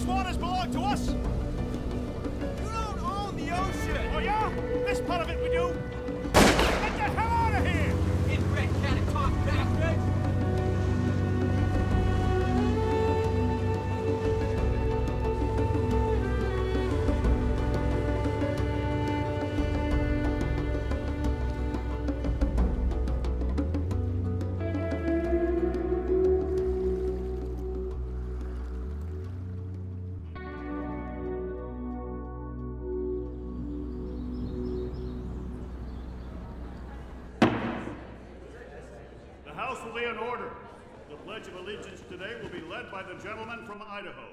waters belong to us. You don't own the ocean. Oh, yeah? This part of it we do. Get the hell out of here! Inbred cat and talk bastard! The House will be in order. The Pledge of Allegiance today will be led by the gentleman from Idaho.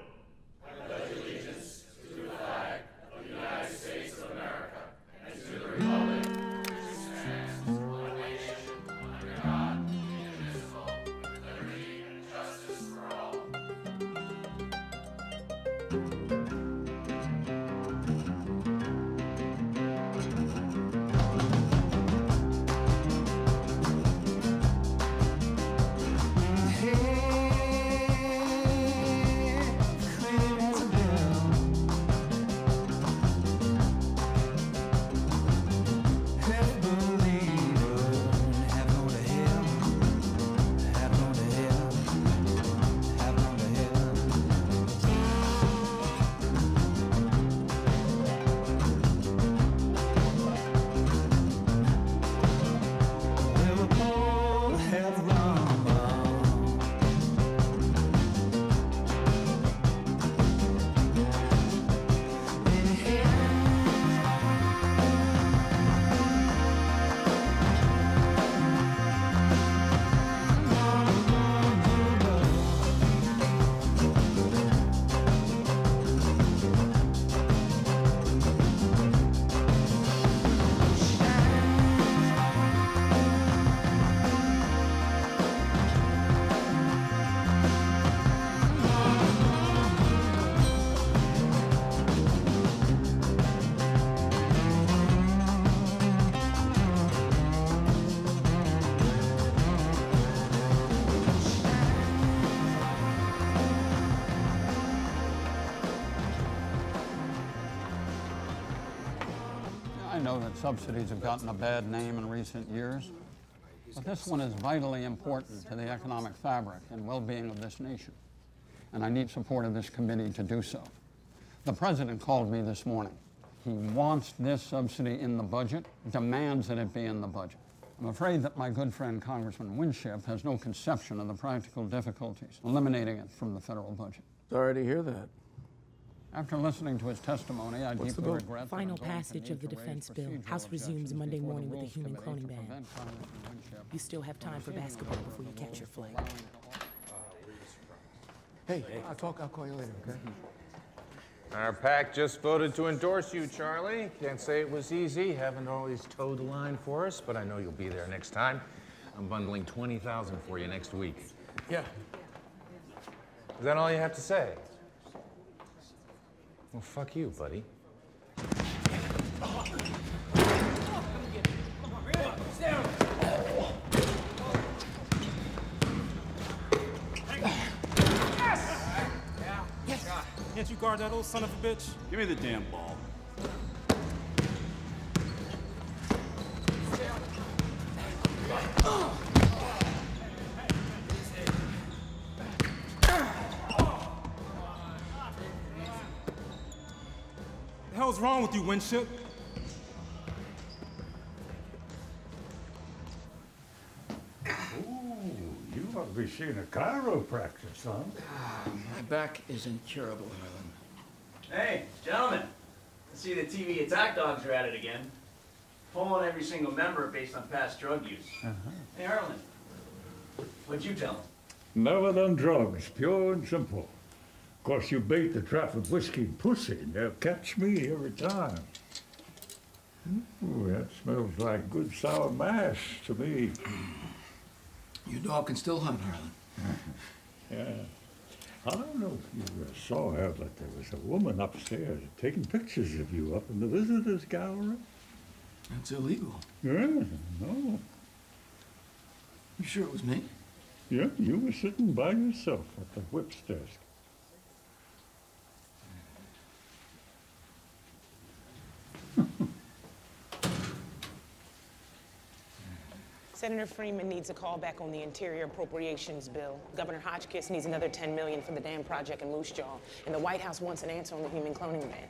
I pledge allegiance to the flag of the United States of America and to the republic which stands one nation under God, indivisible, with liberty and justice for all. I know that subsidies have gotten a bad name in recent years, but this one is vitally important to the economic fabric and well-being of this nation, and I need support of this committee to do so. The President called me this morning. He wants this subsidy in the budget, demands that it be in the budget. I'm afraid that my good friend Congressman Winship has no conception of the practical difficulties eliminating it from the federal budget. Sorry to hear that. After listening to his testimony, I deeply regret Final passage of the defense bill. House resumes Monday morning with the human cloning ban. You still have time for basketball before you catch your flight. Hey, I'll call you later, okay? Our PAC just voted to endorse you, Charlie. Can't say it was easy. Haven't always towed the line for us, but I know you'll be there next time. I'm bundling 20,000 for you next week. Yeah. Is that all you have to say? Well, fuck you, buddy. Can't you guard that old son of a bitch? Give me the damn ball. The hell's wrong with you, Winship? You ought to be seeing a chiropractor, son. My back is incurable, Harlan. Hey, gentlemen. I see the TV attack dogs are at it again. Pulling every single member based on past drug use. Hey, Harlan. What'd you tell him? Never done drugs, pure and simple. Of course, you bait the trap with whiskey and pussy, and they'll catch me every time. Ooh, that smells like good sour mash to me. Your dog can still hunt, Harlan. Yeah. I don't know if you saw her, but there was a woman upstairs taking pictures of you up in the visitors gallery. That's illegal. Yeah, no. You sure it was me? Yeah, you were sitting by yourself at the whip's desk. Senator Freeman needs a call back on the Interior Appropriations Bill. Governor Hotchkiss needs another $10 million for the dam project in Moose Jaw. And the White House wants an answer on the human cloning ban.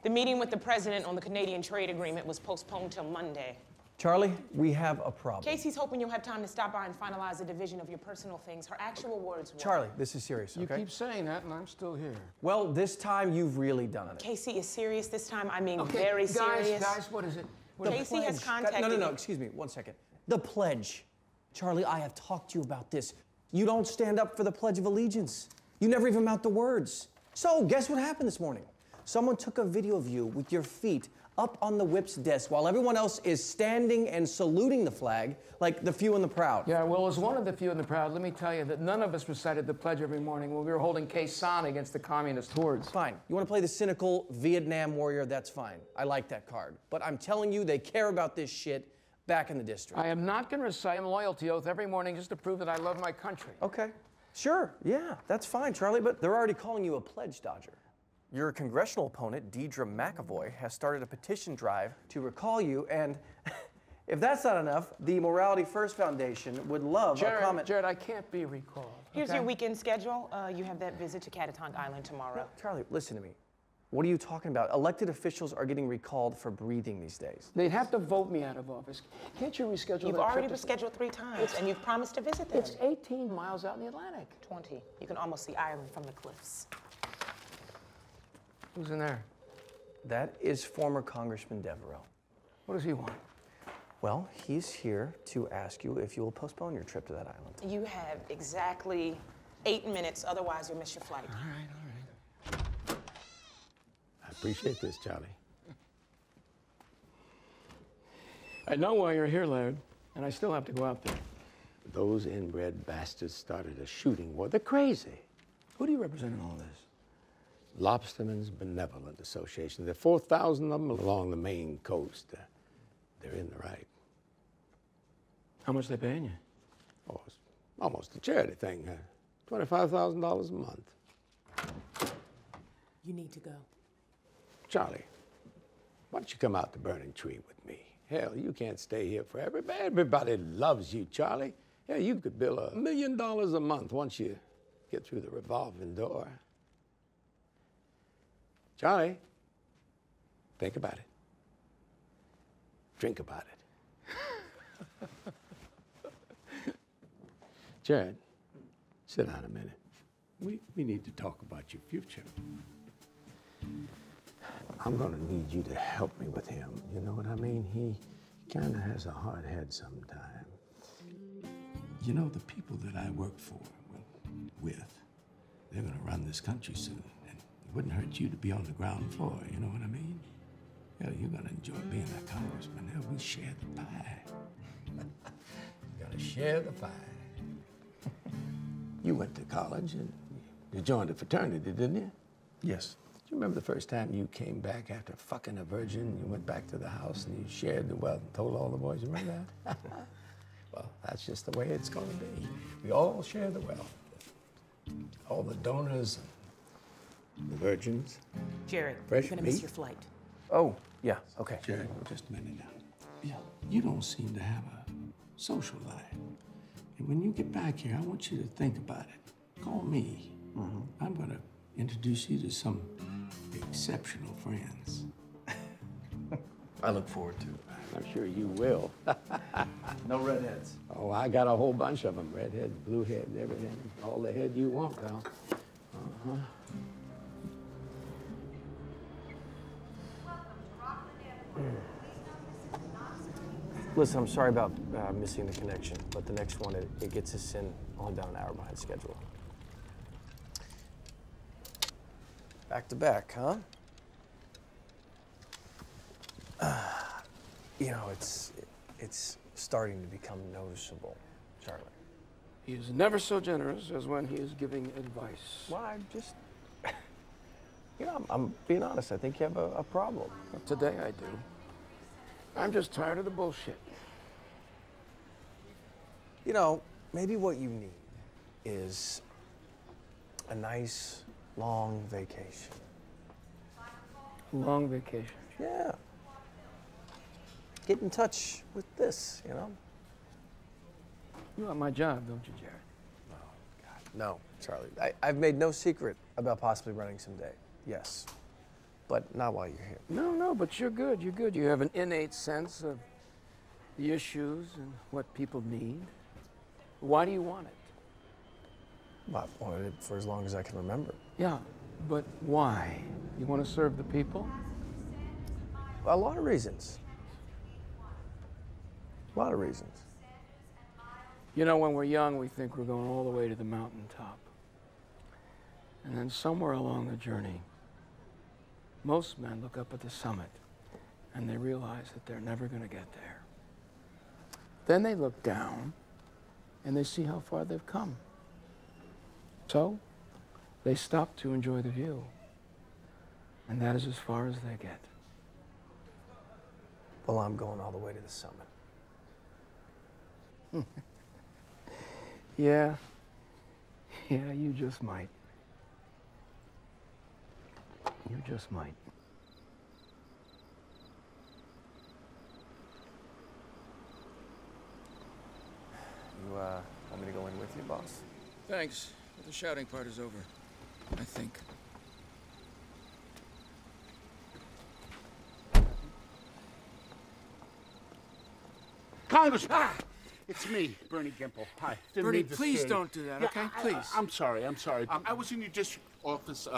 The meeting with the president on the Canadian trade agreement was postponed till Monday. Charlie, we have a problem. Casey's hoping you'll have time to stop by and finalize the division of your personal things. Her actual words were... Charlie, this is serious, okay? You keep saying that, and I'm still here. Well, this time you've really done it. Casey is serious this time. I mean, Okay, very serious. Guys, what is it? Casey has contacted... No, excuse me, 1 second. The pledge. Charlie, I have talked to you about this. You don't stand up for the Pledge of Allegiance. You never even mouth the words. So, guess what happened this morning? Someone took a video of you with your feet up on the whip's desk while everyone else is standing and saluting the flag like the few and the proud. Yeah, well, as one of the few and the proud, let me tell you that none of us recited the pledge every morning when we were holding Quezon against the communist hordes. Fine. You want to play the cynical Vietnam warrior? That's fine. I like that card. But I'm telling you, they care about this shit back in the district. I am not going to recite a loyalty oath every morning just to prove that I love my country. Okay. Sure. Yeah, that's fine, Charlie, but they're already calling you a pledge dodger. Your congressional opponent, Deidre McAvoy, has started a petition drive to recall you, and if that's not enough, the Morality First Foundation would love a comment. Jared, I can't be recalled. Here's your weekend schedule. You have that visit to Catatonk Island tomorrow. No, Charlie, listen to me. What are you talking about? Elected officials are getting recalled for breathing these days. They'd have to vote me out of office. Can't you reschedule You've that already trip rescheduled 3 times, and you've promised to visit them. It's 18 miles out in the Atlantic. 20. You can almost see Ireland from the cliffs. Who's in there? That is former Congressman Devereaux. What does he want? Well, he's here to ask you if you will postpone your trip to that island. You have exactly 8 minutes, otherwise you'll miss your flight. All right. I appreciate this, Charlie. I know why you're here, Laird, and I still have to go out there. Those inbred bastards started a shooting war. They're crazy. Who do you represent in all this? Lobstermen's Benevolent Association. There are 4,000 of them along the Maine coast. They're in the right. How much they paying you? Oh, it's almost a charity thing. $25,000 a month. You need to go. Charlie, why don't you come out to Burning Tree with me? Hell, you can't stay here forever. Everybody loves you, Charlie. Yeah, you could bill $1 million a month once you get through the revolving door. Charlie, think about it. Drink about it. Jared, sit down a minute. We need to talk about your future. I'm gonna need you to help me with him. You know what I mean? He kinda has a hard head sometimes. You know, the people that I work for, with, they're gonna run this country soon. And it wouldn't hurt you to be on the ground floor, you know what I mean? Yeah, you're gonna enjoy being a congressman. Yeah, we share the pie. You gotta share the pie. You went to college and you joined a fraternity, didn't you? Yes. Do you remember the first time you came back after fucking a virgin? You went back to the house and you shared the wealth and told all the boys. You remember that? Well, that's just the way it's gonna be. We all share the wealth. All the donors, the virgins. Jared, Fresh you're gonna meat? miss your flight. Oh, yeah, okay. Jared, just a minute now. Yeah, you don't seem to have a social life. And when you get back here, I want you to think about it. Call me. I'm gonna introduce you to some exceptional friends. I look forward to it. I'm sure you will. No redheads. Oh, I got a whole bunch of them. Redheads, blue heads, everything. All the head you want, pal. Listen, I'm sorry about missing the connection, but the next one, it gets us in only about an hour behind schedule. Back to back, huh? You know, it's starting to become noticeable, Charlie. He is never so generous as when he is giving advice. Well, I just, you know, I'm being honest. I think you have a problem. But today I do. I'm just tired of the bullshit. You know, maybe what you need is a nice, long vacation. Long vacation. Yeah. Get in touch with this, you know? You want my job, don't you, Jared? Oh, God. No, Charlie. I've made no secret about possibly running someday. Yes. But not while you're here. No, but you're good. You're good. You have an innate sense of the issues and what people need. Why do you want it? Well, I've wanted it for as long as I can remember. Yeah, but why? You want to serve the people? A lot of reasons. A lot of reasons. You know, when we're young, we think we're going all the way to the mountaintop. And then somewhere along the journey, most men look up at the summit and they realize that they're never going to get there. Then they look down and they see how far they've come. So they stop to enjoy the view. And that is as far as they get. Well, I'm going all the way to the summit. Yeah, you just might. You just might. You, want me to go in with you, boss? Thanks. The shouting part is over, I think. Congressman! Ah! It's me, Bernie Gimple. Hi. Bernie, please don't do that, okay? Please. I'm sorry. I was in your district office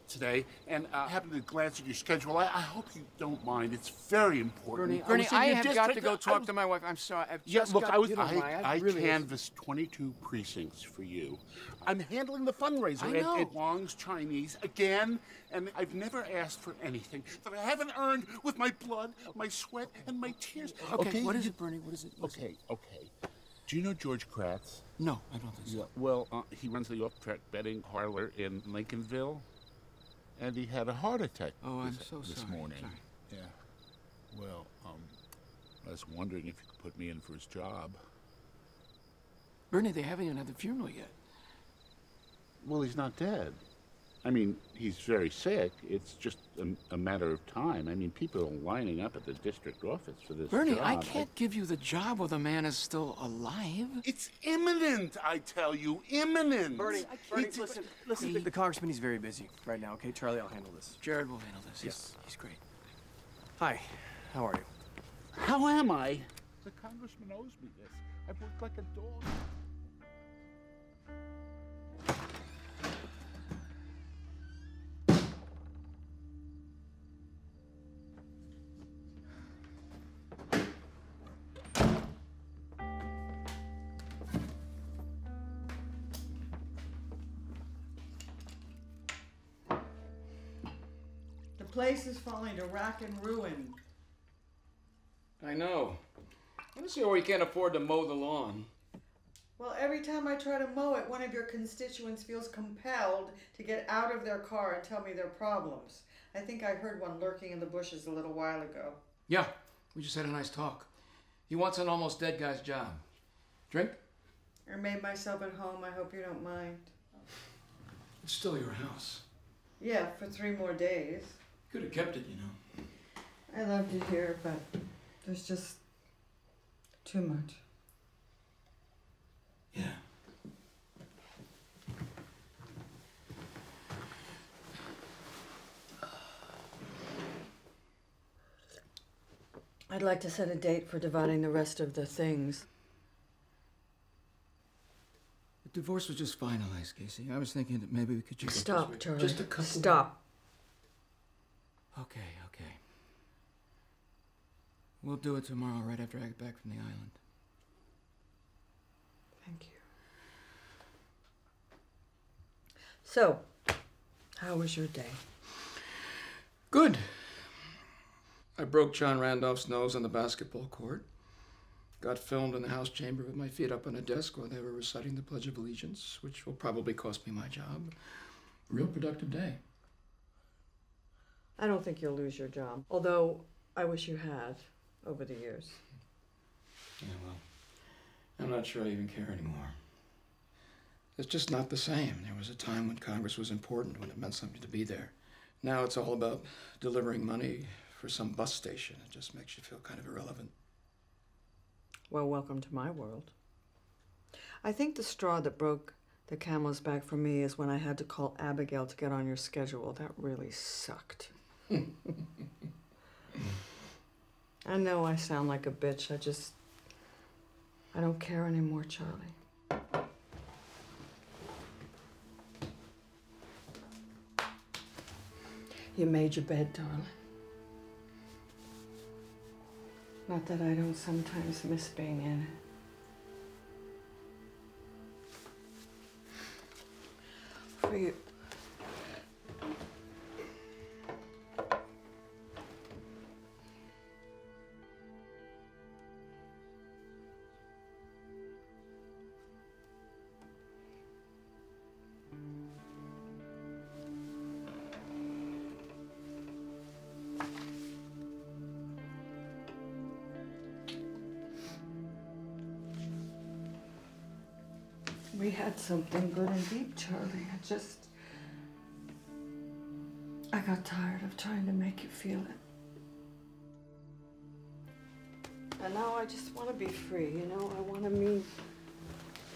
today and happened to glance at your schedule. I hope you don't mind. It's very important. Bernie, I have got to go talk to my wife. I'm sorry. I canvassed 22 precincts for you. I'm handling the fundraiser at Wong's Chinese again, and I've never asked for anything that I haven't earned with my blood, my sweat, and my tears. Okay, what is it, Bernie? What is it? Okay. Do you know George Kratz? No, I don't think so. Yeah, well, he runs the off-track betting parlor in Lincolnville, and he had a heart attack this morning. Sorry. Yeah. Well, I was wondering if you could put me in for his job. Bernie, they haven't even had the funeral yet. Well, he's not dead. I mean, he's very sick. It's just a matter of time. I mean, people are lining up at the district office for this Bernie, job. I can't give you the job while the man is still alive. It's imminent, I tell you, imminent. Bernie, listen. The congressman, he's very busy right now, okay? Charlie, I'll handle this. Jared will handle this. Yes. He's great. Hi, how are you? How am I? The congressman owes me this. I've worked like a dog. The place is falling to rack and ruin. I know. I don't see why we can't afford to mow the lawn. Well, every time I try to mow it, one of your constituents feels compelled to get out of their car and tell me their problems. I think I heard one lurking in the bushes a little while ago. Yeah, we just had a nice talk. He wants an almost dead guy's job. Drink? I made myself at home. I hope you don't mind. It's still your house. Yeah, for 3 more days. Could have kept it, you know. I loved it here, but there's just too much. Yeah. I'd like to set a date for dividing the rest of the things. The divorce was just finalized, Casey. I was thinking that maybe we could just... Stop, Charlie. Just a couple... Stop. Okay. We'll do it tomorrow, right after I get back from the island. Thank you. So, how was your day? Good. I broke John Randolph's nose on the basketball court. Got filmed in the House chamber with my feet up on a desk while they were reciting the Pledge of Allegiance, which will probably cost me my job. Real productive day. I don't think you'll lose your job, although I wish you had over the years. Yeah, well, I'm not sure I even care anymore. It's just not the same. There was a time when Congress was important, when it meant something to be there. Now it's all about delivering money for some bus station. It just makes you feel kind of irrelevant. Well, welcome to my world. I think the straw that broke the camel's back for me is when I had to call Abigail to get on your schedule. That really sucked. I know I sound like a bitch. I don't care anymore, Charlie. You made your bed, darling. Not that I don't sometimes miss being in it. For you. We had something good and deep, Charlie. I got tired of trying to make you feel it. And now I just want to be free, you know? I want to mean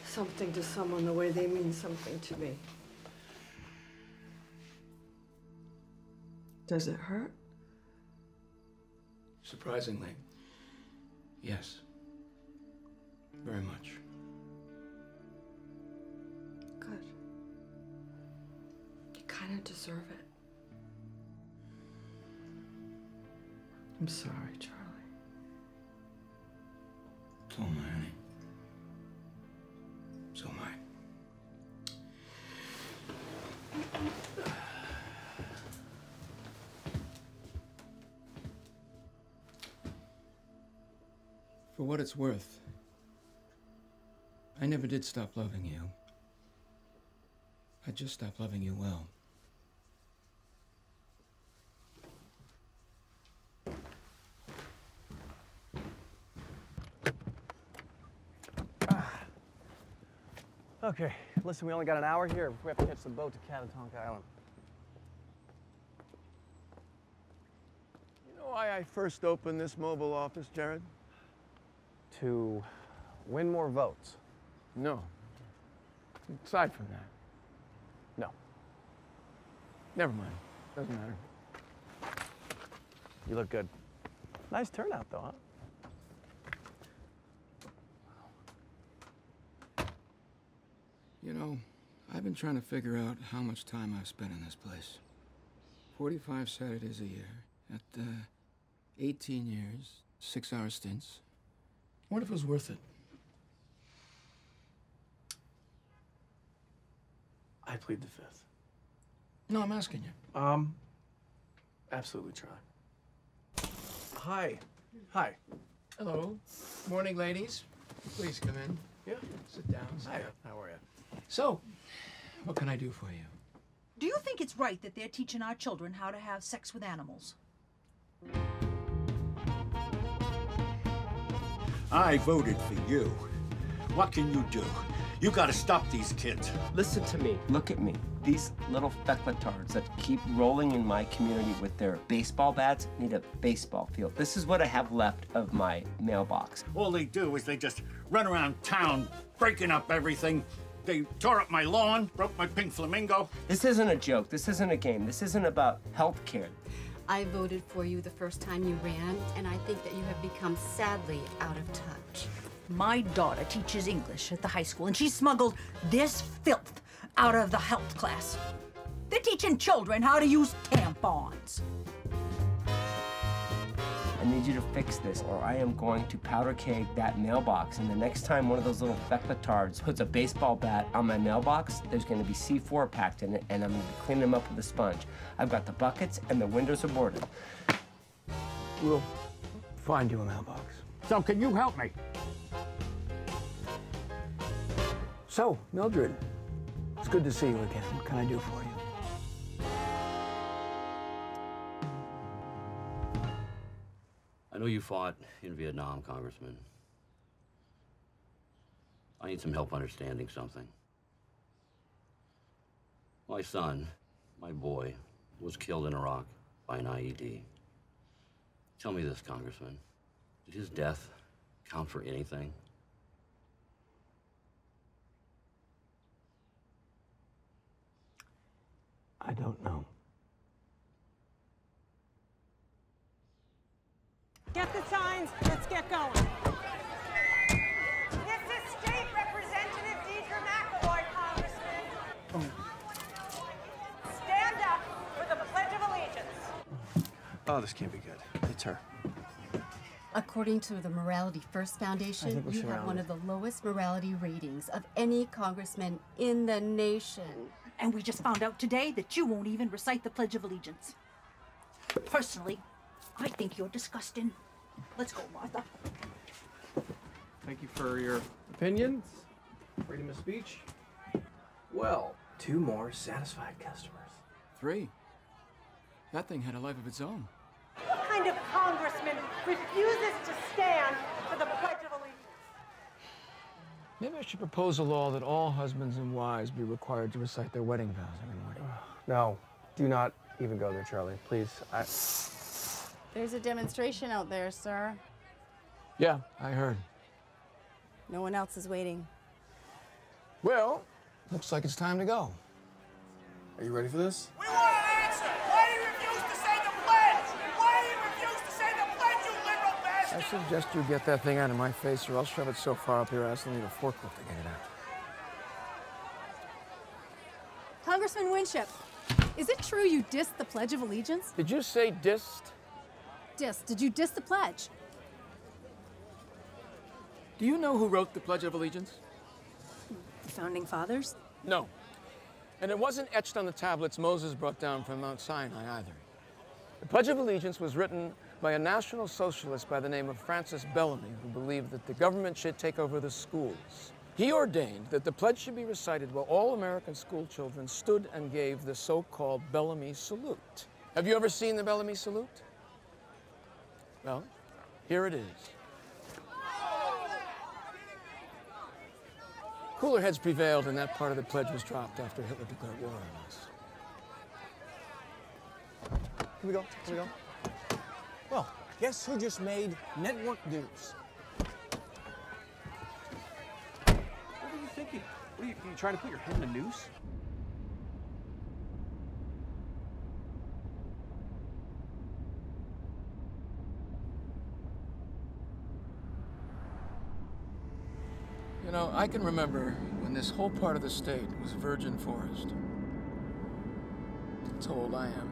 something to someone the way they mean something to me. Does it hurt? Surprisingly, yes. Very much. Good. You kind of deserve it. I'm sorry, Charlie. So am I, honey. So am I. For what it's worth, I never did stop loving you. I just stopped loving you well. Okay, listen, we only got an hour here before we have to catch the boat to Catatonk Island. You know why I first opened this mobile office, Jared? To win more votes. No. Aside from that. No. Never mind. Doesn't matter. You look good. Nice turnout, though, huh? You know, I've been trying to figure out how much time I've spent in this place. 45 Saturdays a year, at 18 years, 6-hour stints. What if it was worth it? I plead the fifth. No, I'm asking you. Absolutely, Charlie. Hi. Hi. Hello. Morning, ladies. Please come in. Yeah. Sit down. Hi. How are you? So, what can I do for you? Do you think it's right that they're teaching our children how to have sex with animals? I voted for you. What can you do? You gotta stop these kids. Listen to me. Look at me. These little feckletards that keep rolling in my community with their baseball bats need a baseball field. This is what I have left of my mailbox. All they do is they just run around town, breaking up everything. They tore up my lawn, broke my pink flamingo. This isn't a joke. This isn't a game. This isn't about health care. I voted for you the first time you ran, and I think that you have become sadly out of touch. My daughter teaches English at the high school, and she smuggled this filth out of the health class. They're teaching children how to use tampons. I need you to fix this, or I am going to powder keg that mailbox. And the next time one of those little feckletards puts a baseball bat on my mailbox, there's going to be C4 packed in it, and I'm going to be cleaning them up with a sponge. I've got the buckets, and the windows are boarded. We'll find you a mailbox. So can you help me? So, Mildred, it's good to see you again. What can I do for you? I know you fought in Vietnam, Congressman. I need some help understanding something. My son, my boy, was killed in Iraq by an IED. Tell me this, Congressman. Did his death count for anything? I don't know. Get the signs, let's get going. This is State Representative Deidre McElroy, Congressman. Stand up for the Pledge of Allegiance. Oh, this can't be good. It's her. According to the Morality First Foundation, you have one of the lowest morality ratings of any congressman in the nation. And we just found out today that you won't even recite the Pledge of Allegiance. Personally, I think you're disgusting. Let's go, Martha. Thank you for your opinions, freedom of speech. Well, 2 more satisfied customers. 3. That thing had a life of its own. What kind of congressman refuses to stand for the Pledge of Allegiance? Maybe I should propose a law that all husbands and wives be required to recite their wedding vows every morning. No, do not even go there, Charlie. Please. There's a demonstration out there, sir. Yeah, I heard. No one else is waiting. Well, looks like it's time to go. Are you ready for this? We want an answer! Why do you refuse to say the pledge? Why do you refuse to say the pledge, you liberal bastard? I suggest you get that thing out of my face, or I'll shove it so far up your ass I'll need a forklift to get it out. Congressman Winship, is it true you dissed the Pledge of Allegiance? Did you say dissed? Dissed. Did you diss the pledge? Do you know who wrote the Pledge of Allegiance? The Founding Fathers? No. And it wasn't etched on the tablets Moses brought down from Mount Sinai either. The Pledge of Allegiance was written by a National Socialist by the name of Francis Bellamy, who believed that the government should take over the schools. He ordained that the pledge should be recited while all American school children stood and gave the so-called Bellamy salute. Have you ever seen the Bellamy salute? Well, here it is. Cooler heads prevailed, and that part of the pledge was dropped after Hitler declared war on us. Here we go. Here we go. Well, guess who just made network news? What are you thinking? What are you trying to put your head in a noose? You know, I can remember when this whole part of the state was virgin forest. That's how old I am.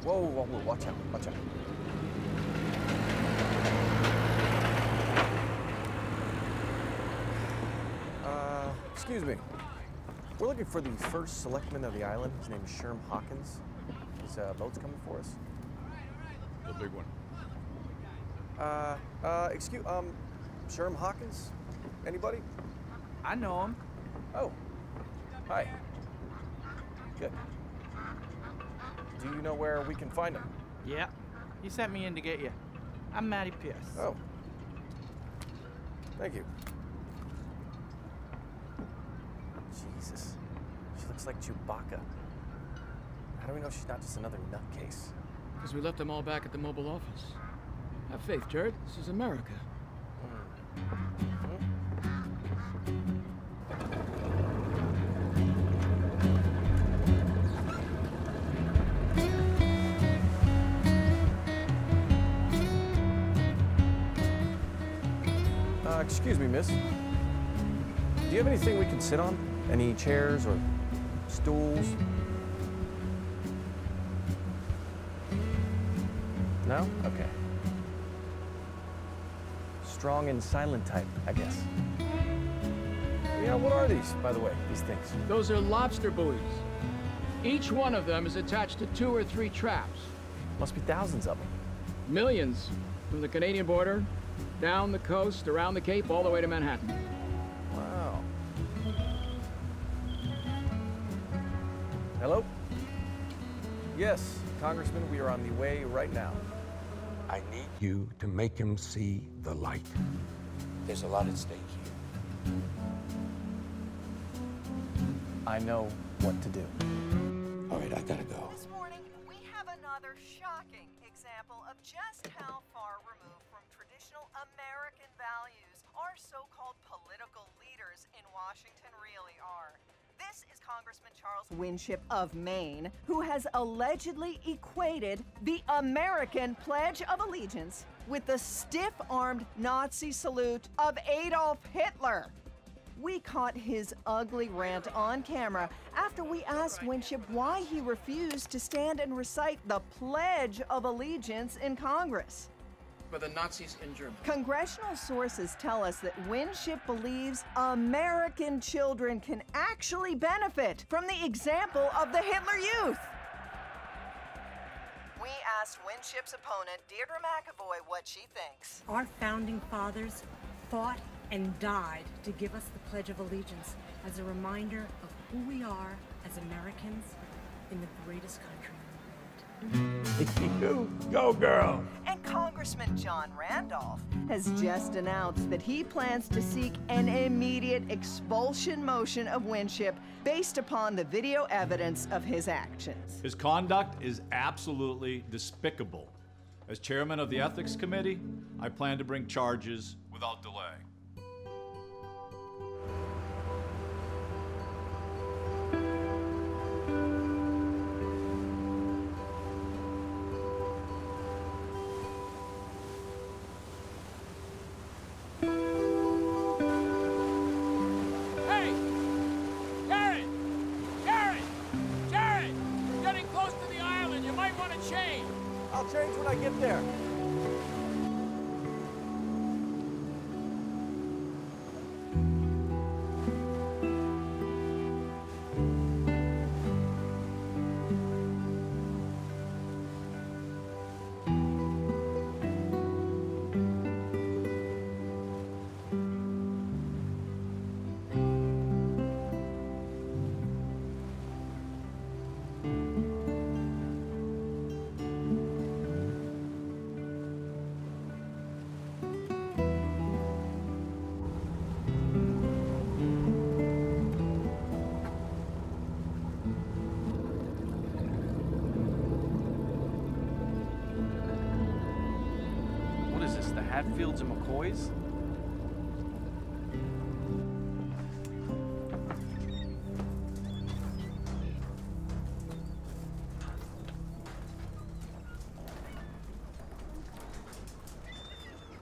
Whoa, whoa, whoa, watch out, watch out. Excuse me. We're looking for the first selectman of the island. His name is Sherm Hawkins. His boat's coming for us. The big one. Sherm Hawkins? Anybody? I know him. Oh, hi. Good. Do you know where we can find him? Yeah, he sent me in to get you. I'm Matty Pierce. Oh. Thank you. Jesus. She looks like Chewbacca. How do we know she's not just another nutcase? Because we left them all back at the mobile office. Have faith, Jared. This is America. Excuse me, miss. Do you have anything we can sit on? Any chairs or stools? No? Okay. strong and silent type, I guess. Yeah, what are these, by the way, these things? Those are lobster buoys. Each one of them is attached to 2 or 3 traps. Must be thousands of them. Millions, from the Canadian border, down the coast, around the Cape, all the way to Manhattan. Wow. Hello? Yes, Congressman, we are on the way right now. I need you to make him see the light. There's a lot at stake here. I know what to do. All right, I gotta go. This morning, we have another shocking example of just how far removed from traditional American values our so-called political leaders in Washington really are. This is Congressman Charles Winship of Maine, who has allegedly equated the American Pledge of Allegiance with the stiff-armed Nazi salute of Adolf Hitler. We caught his ugly rant on camera after we asked Winship why he refused to stand and recite the Pledge of Allegiance in Congress. For the Nazis in Germany. Congressional sources tell us that Winship believes American children can actually benefit from the example of the Hitler Youth. We asked Winship's opponent, Deirdre McAvoy, what she thinks. Our founding fathers fought and died to give us the Pledge of Allegiance as a reminder of who we are as Americans in the greatest country in the world. You go, girl. And Congressman John Randolph has just announced that he plans to seek an immediate expulsion motion of Winship based upon the video evidence of his actions. His conduct is absolutely despicable. As chairman of the Ethics Committee, I plan to bring charges without delay. I'll change when I get there. Hatfields and McCoys?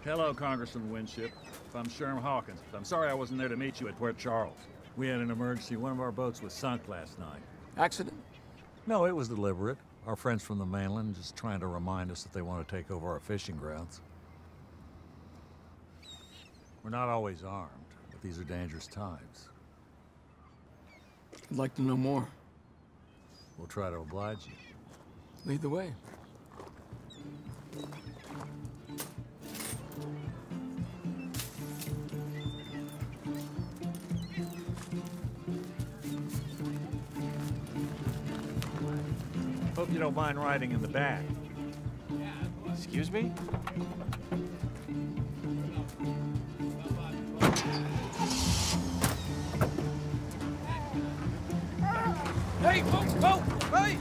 Hello, Congressman Winship. I'm Sherm Hawkins. I'm sorry I wasn't there to meet you at Port Charles. We had an emergency. One of our boats was sunk last night. Accident? No, it was deliberate. Our friends from the mainland just trying to remind us that they want to take over our fishing grounds. We're not always armed, but these are dangerous times. I'd like to know more. We'll try to oblige you. Lead the way. Hope you don't mind riding in the back. Excuse me? Hey, folks, go! Hey!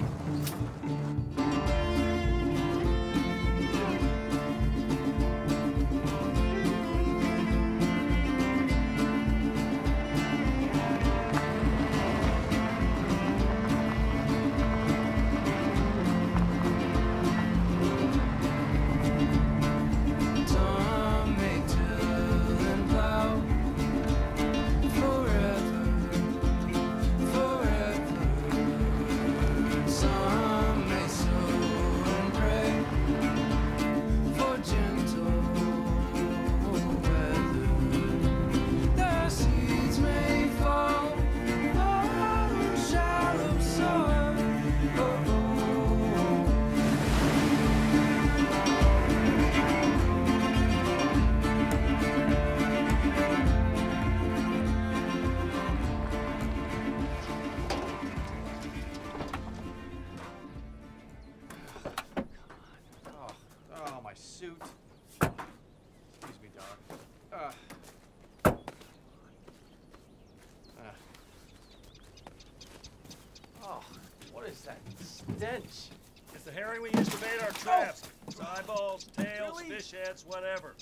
dense. It's the herring we use to bait our traps. It's eyeballs, tails, fish heads, whatever.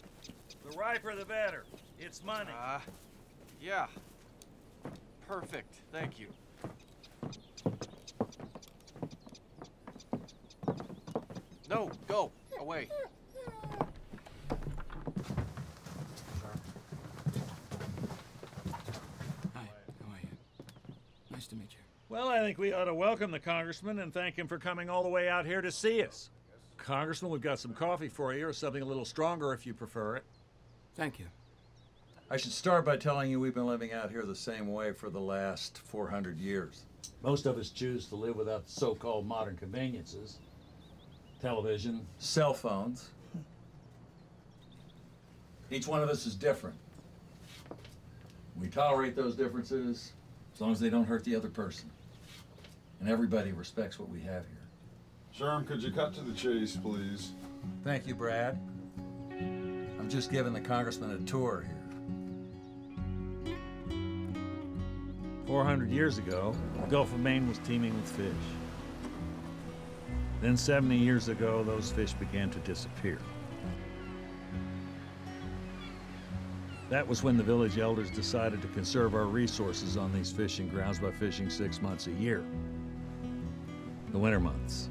The riper, the better. It's money. Yeah. Perfect. Thank you. No, go. Away. Hi, how are you? Nice to meet you. Well, I think we ought to welcome the congressman and thank him for coming all the way out here to see us. Congressman, we've got some coffee for you, or something a little stronger if you prefer it. Thank you. I should start by telling you we've been living out here the same way for the last 400 years. Most of us choose to live without so-called modern conveniences. Television, cell phones. Each one of us is different. We tolerate those differences as long as they don't hurt the other person. And everybody respects what we have here. Sherm, could you cut to the chase, please? Thank you, Brad. I'm just giving the congressman a tour here. 400 years ago, the Gulf of Maine was teeming with fish. Then 70 years ago, those fish began to disappear. That was when the village elders decided to conserve our resources on these fishing grounds by fishing 6 months a year, the winter months.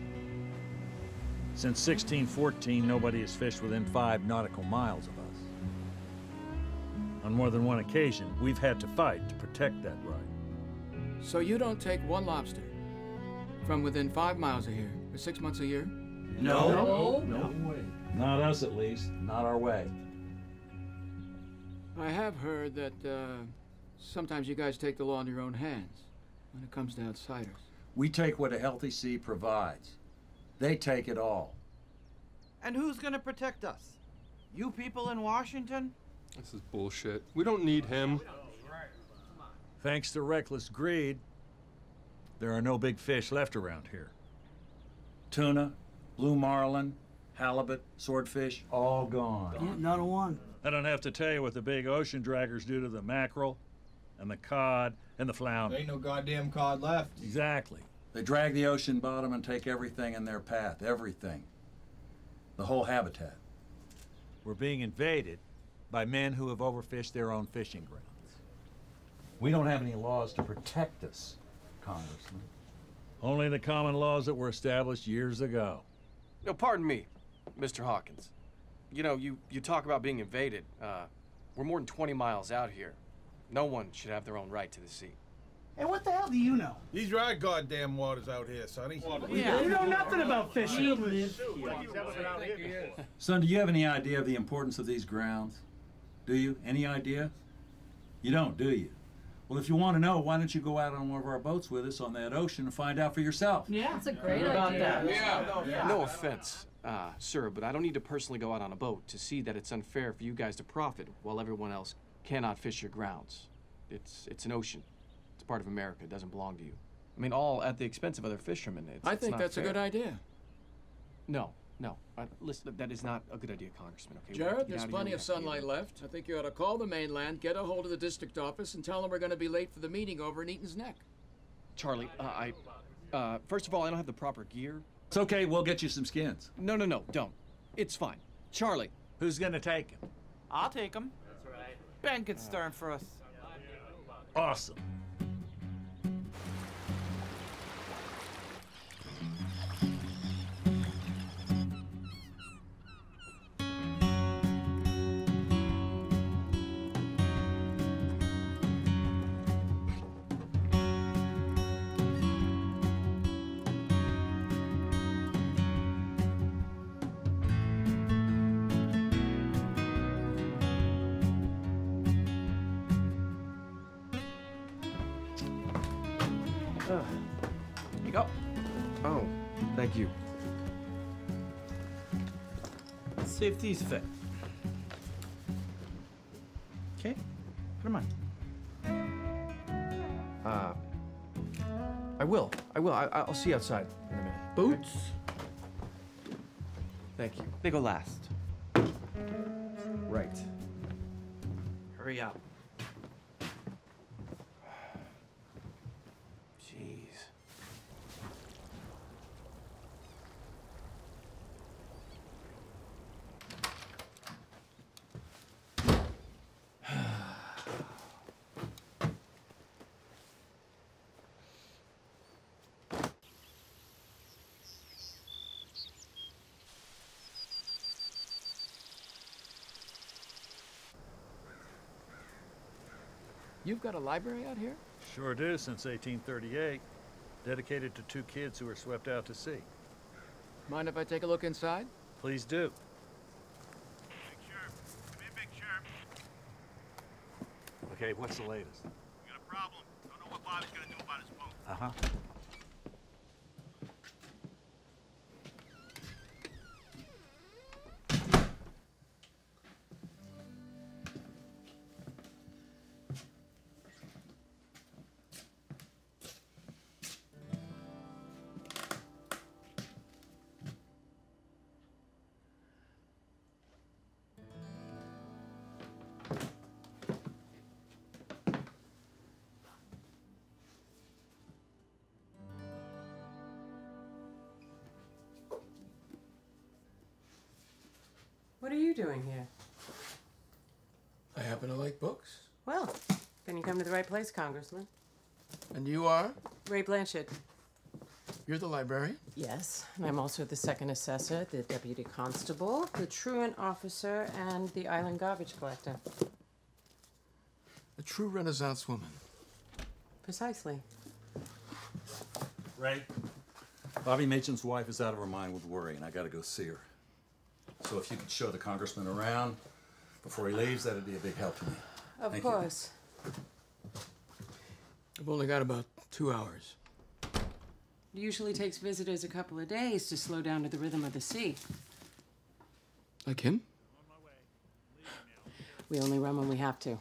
Since 1614, nobody has fished within 5 nautical miles of us. On more than one occasion, we've had to fight to protect that right. So you don't take one lobster from within 5 miles of here for 6 months a year? No way. Not us, at least. Not our way. I have heard that sometimes you guys take the law in your own hands when it comes to outsiders. We take what a healthy sea provides. They take it all. And who's gonna protect us? You people in Washington? This is bullshit. We don't need him. Thanks to reckless greed, there are no big fish left around here. Tuna, blue marlin, halibut, swordfish, all gone. Yeah, not a one. I don't have to tell you what the big ocean draggers do to the mackerel and the cod and the flounder. There ain't no goddamn cod left. Exactly. They drag the ocean bottom and take everything in their path, everything. The whole habitat. We're being invaded by men who have overfished their own fishing grounds. We don't have any laws to protect us, Congressman. Only the common laws that were established years ago. No, pardon me, Mr. Hawkins. You know, you talk about being invaded. We're more than 20 miles out here. No one should have their own right to the sea. Hey, what the hell do you know? These are our goddamn waters out here, Sonny. Yeah. You know nothing about fishing. Son, do you have any idea of the importance of these grounds? Do you? Any idea? You don't, do you? Well, if you want to know, why don't you go out on one of our boats with us on that ocean and find out for yourself? Yeah, that's a great idea. Yeah. No offense, sir, but I don't need to personally go out on a boat to see that it's unfair for you guys to profit while everyone else cannot fish your grounds. It's an ocean. It's part of America. It doesn't belong to you. I mean, all at the expense of other fishermen. I think that's fair. a good idea. No. Listen, that is not a good idea, Congressman, okay? Jared, there's plenty of sunlight left. I think you ought to call the mainland, get a hold of the district office, and tell them we're going to be late for the meeting over in Eaton's Neck. Charlie, first of all, I don't have the proper gear. It's okay, we'll get you some skins. No, don't. It's fine. Charlie. Who's gonna take him? I'll take him. That's right. Ben can stern for us. Awesome. Here you go. Oh, thank you. Let's see if these fit. Okay, put them on. I will. I'll see you outside in a minute. Boots? Thank you. They go last. Right. Hurry up. Jeez. You've got a library out here? Sure do, since 1838. Dedicated to 2 kids who were swept out to sea. Mind if I take a look inside? Please do. Okay, what's the latest? We got a problem. Don't know what Bobby's gonna do about his boat. Uh-huh. What are you doing here? I happen to like books. Well, then you come to the right place, Congressman. And you are? Ray Blanchard. You're the librarian? Yes, and I'm also the second assessor, the deputy constable, the truant officer, and the island garbage collector. A true Renaissance woman. Precisely. Ray, Bobby Machen's wife is out of her mind with worry, and I gotta go see her. So if you could show the congressman around before he leaves, that'd be a big help to me. Of Thank you. course. I've only got about 2 hours. It usually takes visitors a couple of days to slow down to the rhythm of the sea. Like him? We only run when we have to.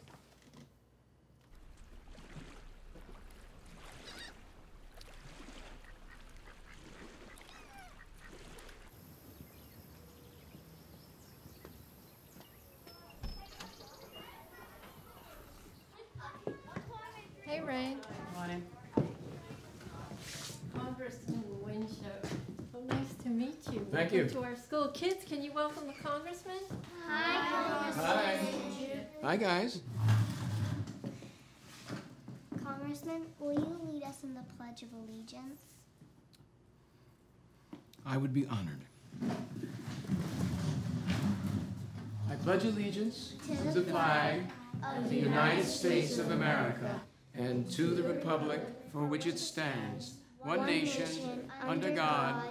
Hey, Ray. Morning. Congressman Winship. So nice to meet you. Thank Welcome you. to our school. Kids, can you welcome the congressman? Hi. Hi, guys. Congressman, will you lead us in the Pledge of Allegiance? I would be honored. I pledge allegiance to the flag of the United States of America and to the republic for which it stands, one nation, under God,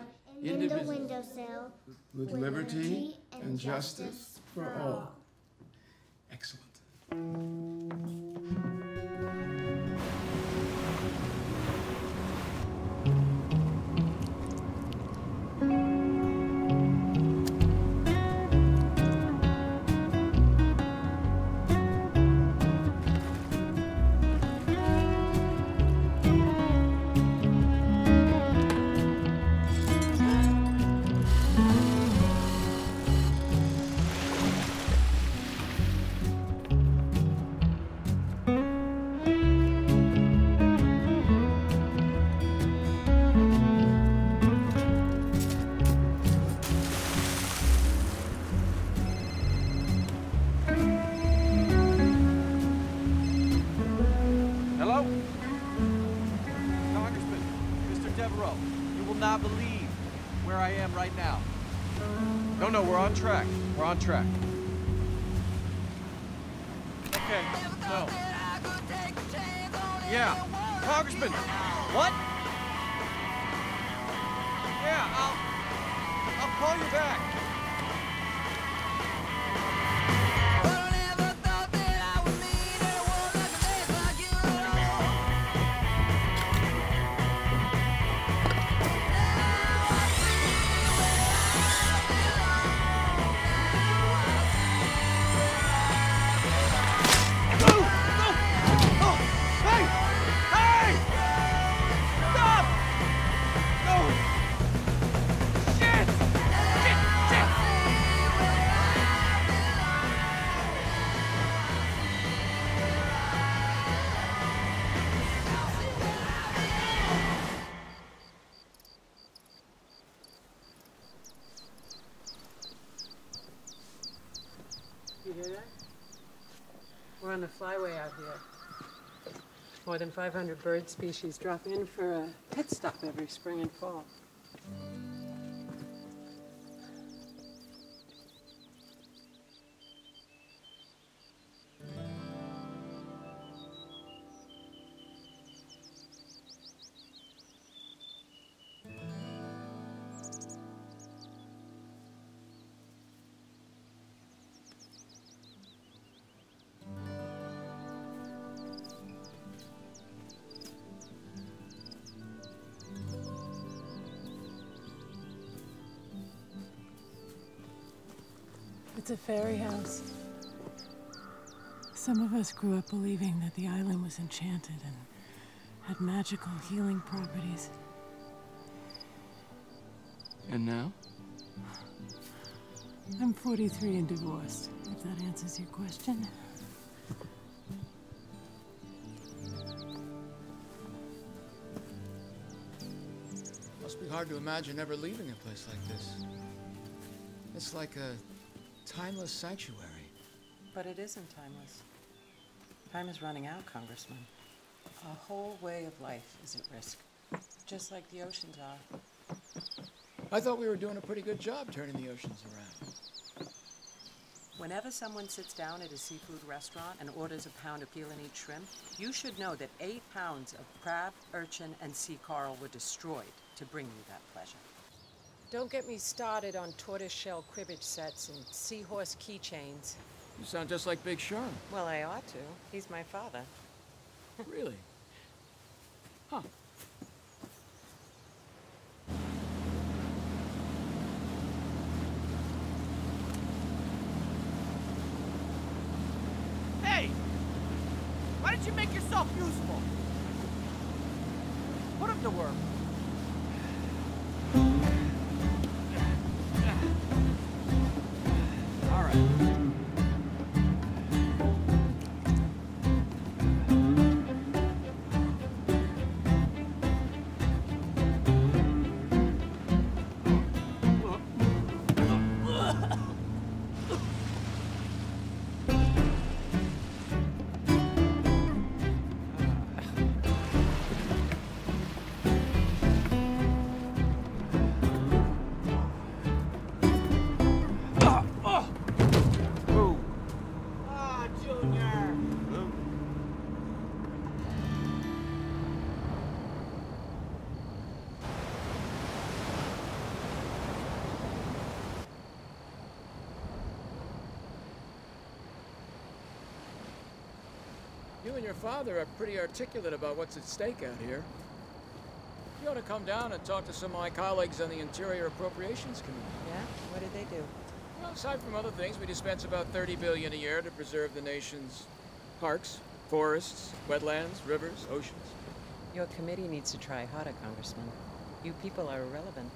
in the windowsill, with liberty and justice for all. Excellent. Hello? Congressman, Mr. Devereaux, you will not believe where I am right now. No, we're on track. We're on track. Okay, no. Yeah, Congressman. What? Yeah, I'll call you back. You hear that? We're on the flyway out here. More than 500 bird species drop in for a pit stop every spring and fall. It's a fairy house. Some of us grew up believing that the island was enchanted and had magical healing properties. And now? I'm 43 and divorced, if that answers your question. Must be hard to imagine ever leaving a place like this. It's like a timeless sanctuary. But it isn't timeless. Time is running out, Congressman. A whole way of life is at risk, just like the oceans are. I thought we were doing a pretty good job turning the oceans around. Whenever someone sits down at a seafood restaurant and orders a pound of peel and eat shrimp, you should know that 8 pounds of crab, urchin, and sea coral were destroyed to bring you that pleasure. Don't get me started on tortoiseshell cribbage sets and seahorse keychains. You sound just like Big Sherm. Well, I ought to. He's my father. Really? Huh. Hey! Why don't you make yourself useful? Put him to work. All right. You and your father are pretty articulate about what's at stake out here. You ought to come down and talk to some of my colleagues on the Interior Appropriations Committee. Yeah? What did they do? Well, aside from other things, we dispense about $30 billion a year to preserve the nation's parks, forests, wetlands, rivers, oceans. Your committee needs to try harder, Congressman. You people are irrelevant.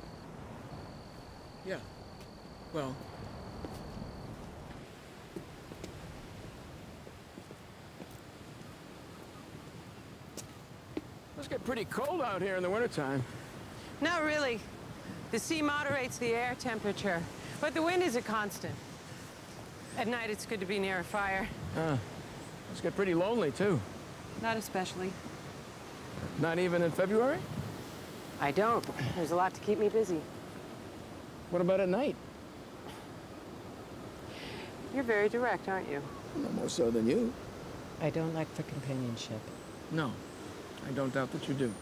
Yeah. Well, must get pretty cold out here in the wintertime. Not really. The sea moderates the air temperature, but the wind is a constant. At night, it's good to be near a fire. Must get pretty lonely, too. Not especially. Not even in February? I don't. There's a lot to keep me busy. What about at night? You're very direct, aren't you? No more so than you. I don't like for companionship. No, I don't doubt that you do.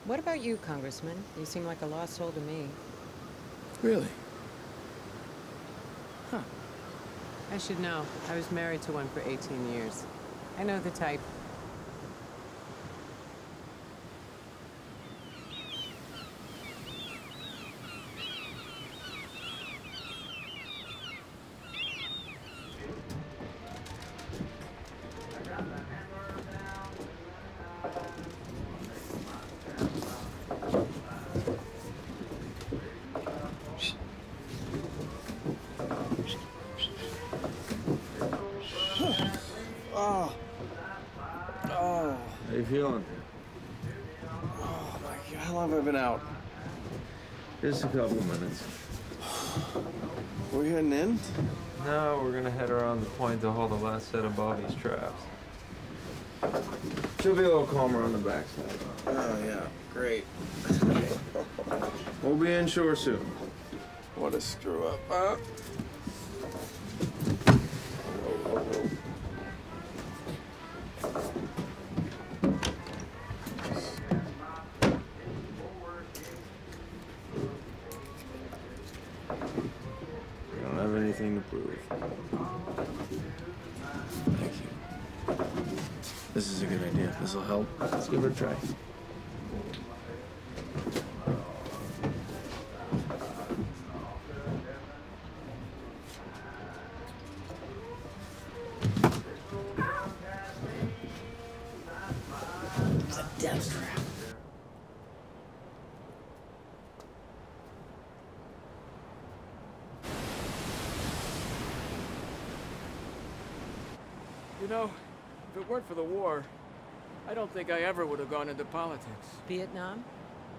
What about you, Congressman? You seem like a lost soul to me. Really? Huh. I should know. I was married to one for 18 years. I know the type. How you feeling? Oh my God, how long have I been out? Just a couple minutes. We're heading in? No, we're gonna head around the point to haul the last set of Bobby's traps. She'll be a little calmer on the backside. Oh yeah, great. We'll be inshore soon. What a screw up, huh? We don't have anything to prove. Thank you. This is a good idea. This will help. Let's give it a try. You know, if it weren't for the war, I don't think I ever would have gone into politics. Vietnam?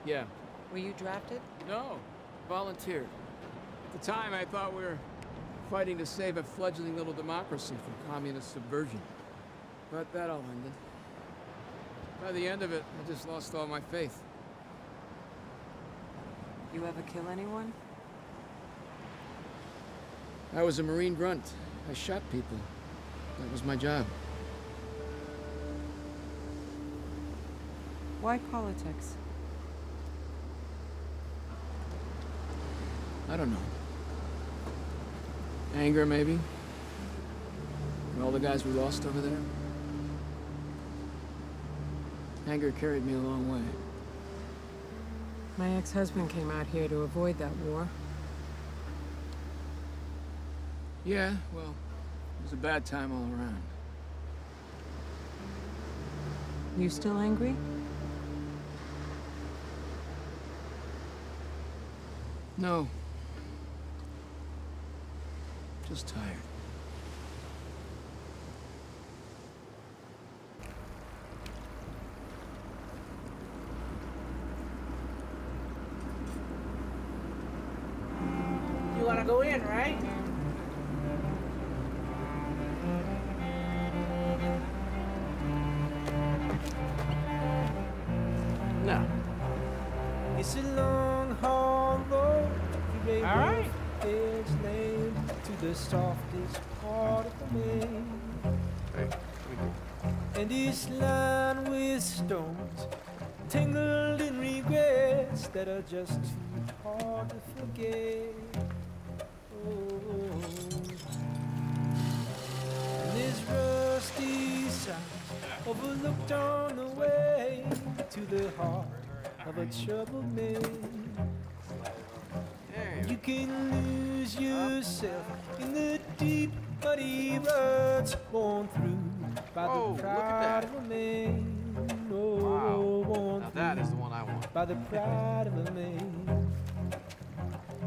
Yeah. Were you drafted? No, volunteered. At the time, I thought we were fighting to save a fledgling little democracy from communist subversion. But that all ended. By the end of it, I just lost all my faith. You ever kill anyone? I was a Marine grunt. I shot people. That was my job. Why politics? I don't know. Anger, maybe? And all the guys we lost over there? Anger carried me a long way. My ex-husband came out here to avoid that war. Yeah, well, it was a bad time all around. You still angry? No. Just tired. You want to go in, right? No. It's a long, hard road. All right. Edge lane to the softest part of the Maine. Hey, And it's lined with stones, tangled in regrets that are just too hard to forget. Oh. And there's rusty signs overlooked on the way to the heart of a troubled man. You can lose yourself in the deep, muddy ruts worn through by the pride of a man. Oh, worn now that is the one I want. by the pride of a man.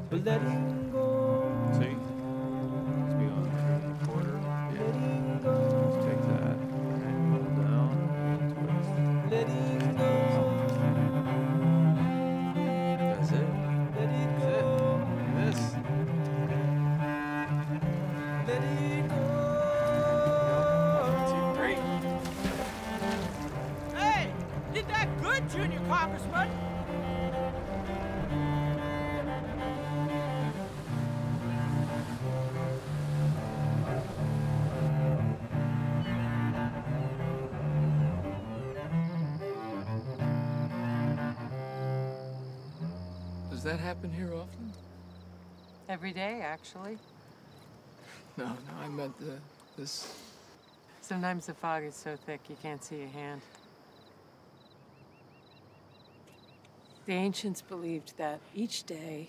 But letting go. See? Let's be on the quarter. Letting go. Let's take that. And pull down. Twist. Letting go. That's it. Let it go. This. Let it go. 1, 2, 3. Hey, did that good, Junior Congressman. Does that happen here often? Every day, actually. No, I meant this. Sometimes the fog is so thick you can't see a hand. The ancients believed that each day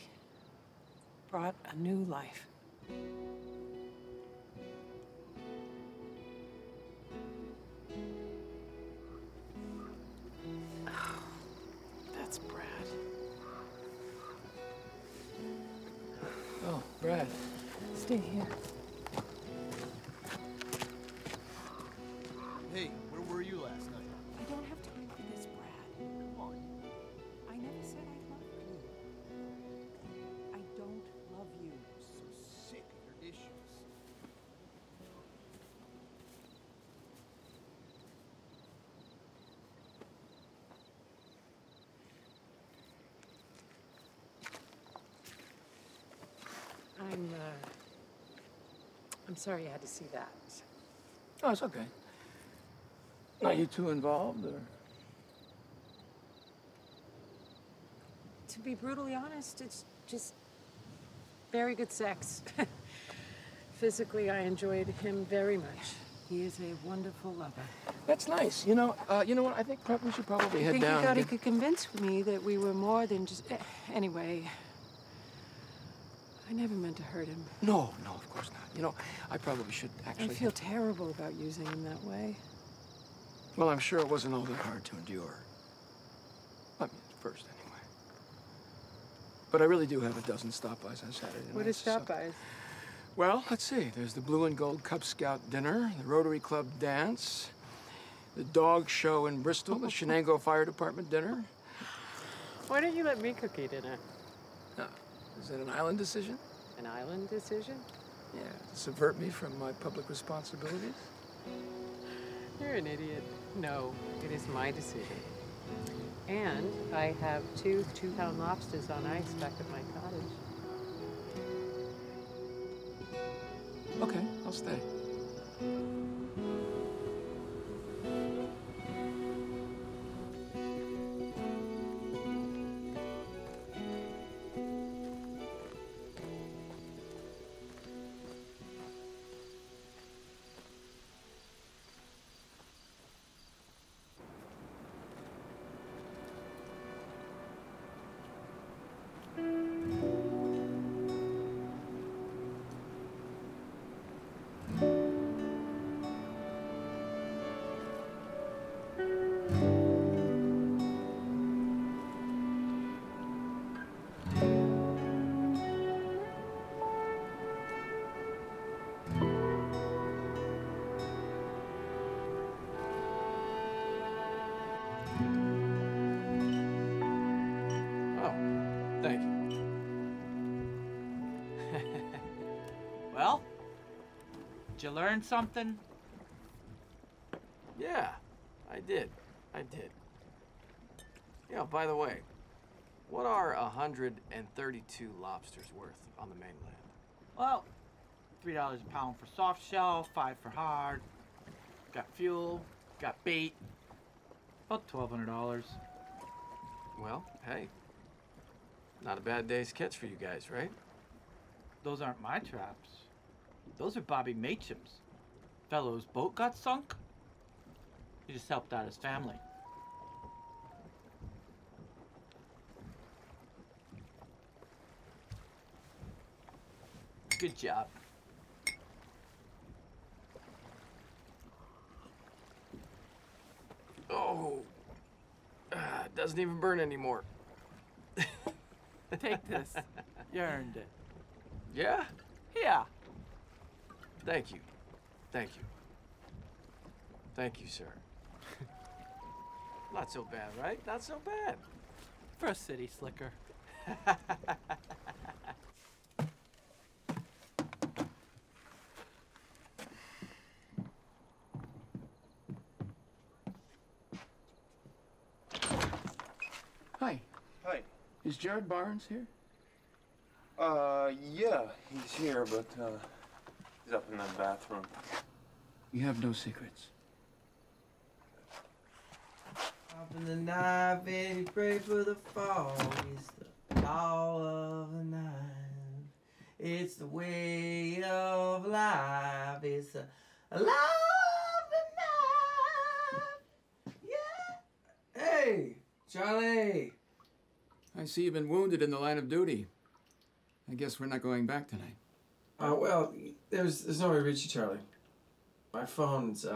brought a new life. Oh, that's Brad. Oh, Brad. Stay here. Hey, where were you last night? I don't have time for this, Brad. Come on. I never said I loved you. I don't love you. So sick of your issues. I'm sorry you had to see that. Oh, it's okay. Are you two involved, or? To be brutally honest, it's just very good sex. Physically, I enjoyed him very much. He is a wonderful lover. That's nice. You know what? I think we should probably head I think down. he thought he and could convince me that we were more than just... Anyway, I never meant to hurt him. No, of course not. You know, I probably should actually... I feel terrible about using him that way. Well, I'm sure it wasn't all that hard to endure. I mean, at first, anyway. But I really do have a dozen stop-bys on Saturday night. What is stop-bys? Well, let's see. There's the Blue and Gold Cub Scout dinner, the Rotary Club dance, the dog show in Bristol, the Shenango Fire Department dinner. Why don't you let me cookie dinner? Is that an island decision? An island decision? Yeah, to subvert me from my public responsibilities? You're an idiot. No, it is my decision. And I have 2 2-pound lobsters on ice back at my cottage. Okay, I'll stay. Thank you. Well, did you learn something? Yeah, I did. Yeah, by the way, what are 132 lobsters worth on the mainland? Well, $3 a pound for soft shell, 5 for hard. Got fuel, got bait. About $1,200. Well, hey, not a bad day's catch for you guys, right? Those aren't my traps. Those are Bobby Macham's. Fellow's boat got sunk. He just helped out his family. Good job. Oh, it doesn't even burn anymore. Take this. You earned it. Yeah? Yeah. Thank you. Thank you. Thank you, sir. Not so bad, right? Not so bad. For a city slicker. Hi. Hi. Is Jared Barnes here? Yeah, he's here, but, he's up in that bathroom. You have no secrets. Up in the night, baby, pray for the fall. It's the law of the night. It's the way of life. It's the law of the night. Yeah. Hey, Charlie. I see you've been wounded in the line of duty. I guess we're not going back tonight. Well, there's no way to reach you, Charlie. My phone's,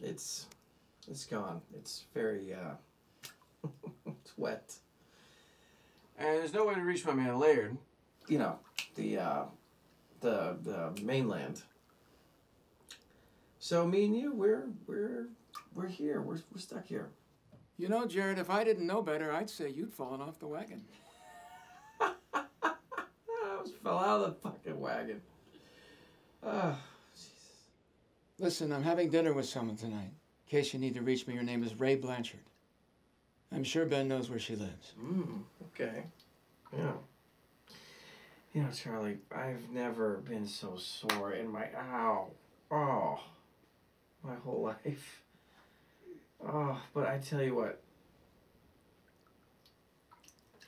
it's gone. It's very, it's wet. And there's no way to reach my man Laird. You know, the mainland. So me and you, we're here. We're stuck here. You know, Jared, if I didn't know better, I'd say you'd fallen off the wagon. I almost fell out of the fucking wagon. Jesus. Listen, I'm having dinner with someone tonight. In case you need to reach me, her name is Ray Blanchard. I'm sure Ben knows where she lives. Okay. Yeah. You know, Charlie, I've never been so sore in my, my whole life. Oh, but I tell you what,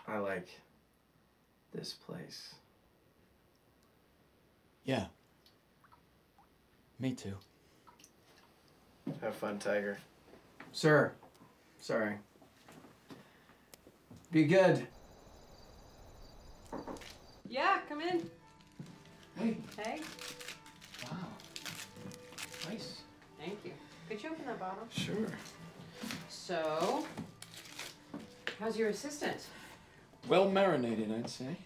I like this place. Yeah. Me too. Have fun, Tiger. Sir. Sorry. Be good. Yeah, come in. Hey. Hey. Wow. Nice. Thank you. Could you open that bottle? Sure. So, how's your assistant? Well marinated, I'd say.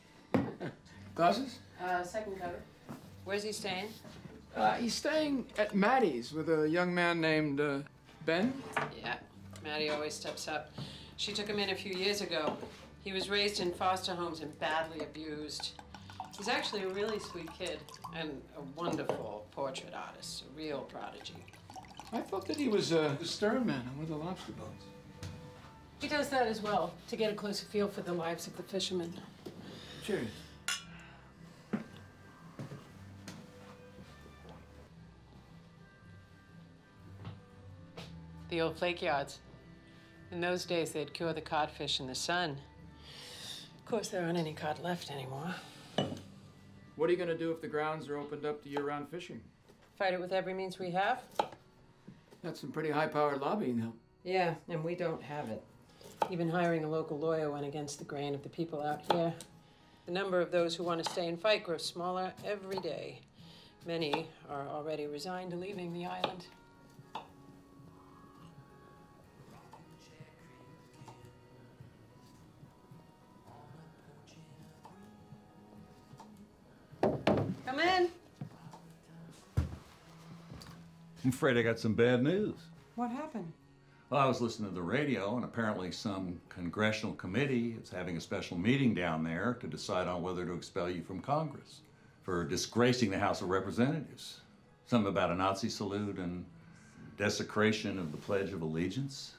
Glasses? Second cover. Where's he staying? He's staying at Maddie's with a young man named Ben. Yeah, Maddie always steps up. She took him in a few years ago. He was raised in foster homes and badly abused. He's actually a really sweet kid and a wonderful portrait artist, a real prodigy. I thought that he was the stern man on one of the lobster boats. He does that as well, to get a closer feel for the lives of the fishermen. Cheers. The old flake yards. In those days, they'd cure the codfish in the sun. Of course, there aren't any cod left anymore. What are you going to do if the grounds are opened up to year-round fishing? Fight it with every means we have. That's some pretty high-powered lobbying help. Yeah, and we don't have it. Even hiring a local lawyer went against the grain of the people out here. The number of those who want to stay and fight grows smaller every day. Many are already resigned to leaving the island. Come in. I'm afraid I got some bad news. What happened? Well, I was listening to the radio, and apparently some congressional committee is having a special meeting down there to decide on whether to expel you from Congress for disgracing the House of Representatives. Something about a Nazi salute and desecration of the Pledge of Allegiance.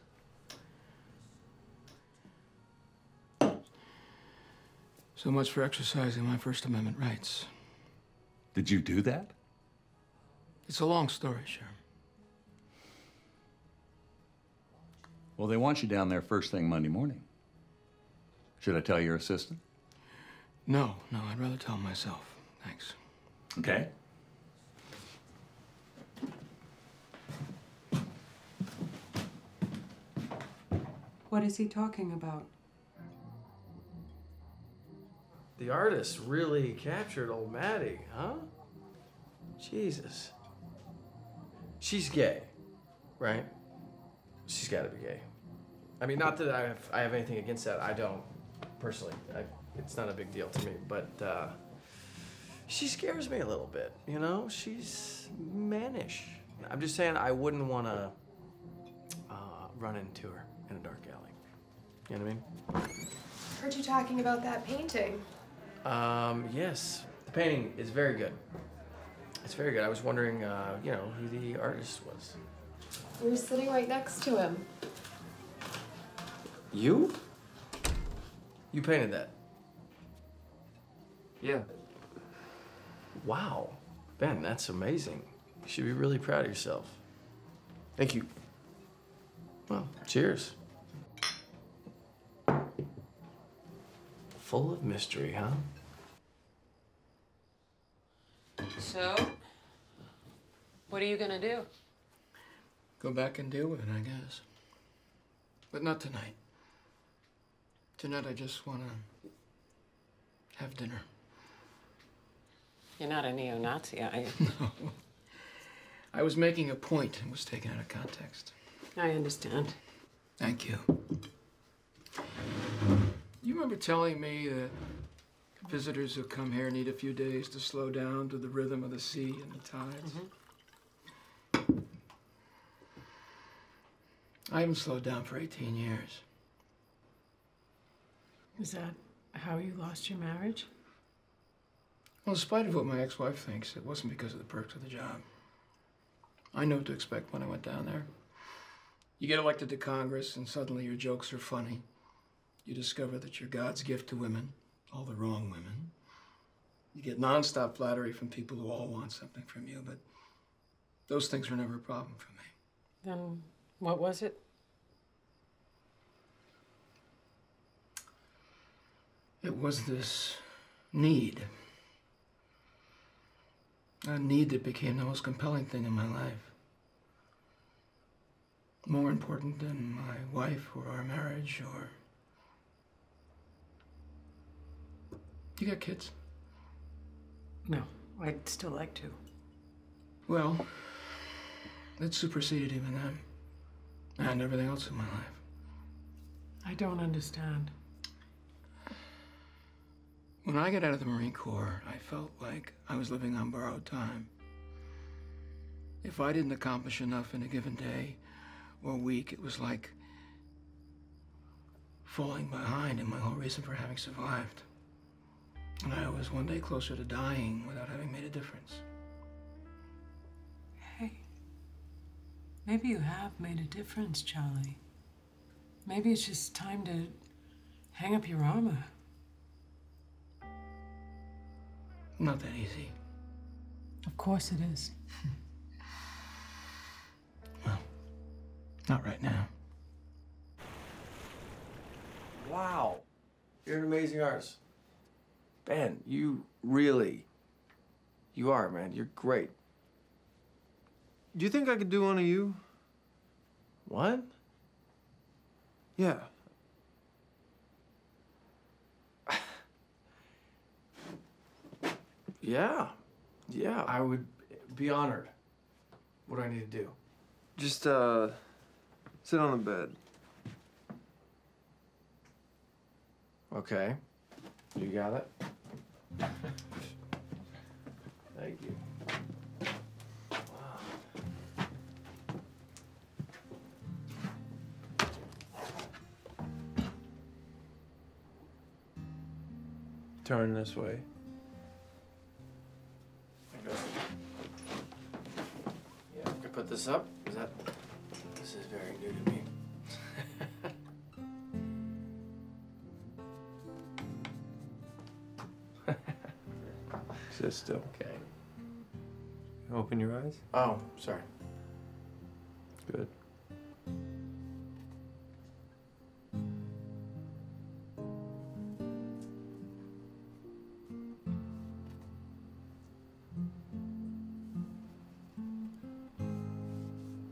So much for exercising my First Amendment rights. Did you do that? It's a long story, Sherm. Well, they want you down there first thing Monday morning. Should I tell your assistant? No, I'd rather tell myself. Thanks. Okay. What is he talking about? The artist really captured old Maddie, huh? Jesus. She's gay, right? She's got to be gay. I mean, not that I have anything against that. I don't, personally. It's not a big deal to me, but she scares me a little bit, you know? She's mannish. I'm just saying I wouldn't want to run into her in a dark alley. You know what I mean? Heard you talking about that painting. Yes. The painting is very good. It's very good. I was wondering, you know, who the artist was. We were sitting right next to him. You? You painted that? Yeah. Wow. Ben, that's amazing. You should be really proud of yourself. Thank you. Well, cheers. Full of mystery, huh? So, what are you gonna do? Go back and deal with it, I guess. But not tonight. Tonight I just want to have dinner. You're not a neo-Nazi, are you? No. I was making a point and was taken out of context. I understand. Thank you. You remember telling me that visitors who come here need a few days to slow down to the rhythm of the sea and the tides? Mm-hmm. I haven't slowed down for 18 years. Is that how you lost your marriage? Well, in spite of what my ex-wife thinks, it wasn't because of the perks of the job. I knew what to expect when I went down there. You get elected to Congress, and suddenly your jokes are funny. You discover that you're God's gift to women, all the wrong women. You get nonstop flattery from people who all want something from you, but those things were never a problem for me. Then what was it? It was this need. A need that became the most compelling thing in my life. More important than my wife or our marriage or... You got kids? No, I'd still like to. Well, it superseded even them. And everything else in my life. I don't understand. When I got out of the Marine Corps, I felt like I was living on borrowed time. If I didn't accomplish enough in a given day or week, it was like falling behind in my whole reason for having survived. And I was one day closer to dying without having made a difference. Hey, maybe you have made a difference, Charlie. Maybe it's just time to hang up your armor. Not that easy. Of course it is. Well, not right now. Wow. You're an amazing artist. Ben, you are, man. You're great. Do you think I could do one of you? What? Yeah. Yeah, I would be honored. What do I need to do? Just, sit on the bed. Okay. You got it? Thank you. Turn this way. Yeah, I could put this up. This is very new to me. Sit still. Okay. Open your eyes. Oh, sorry. Good.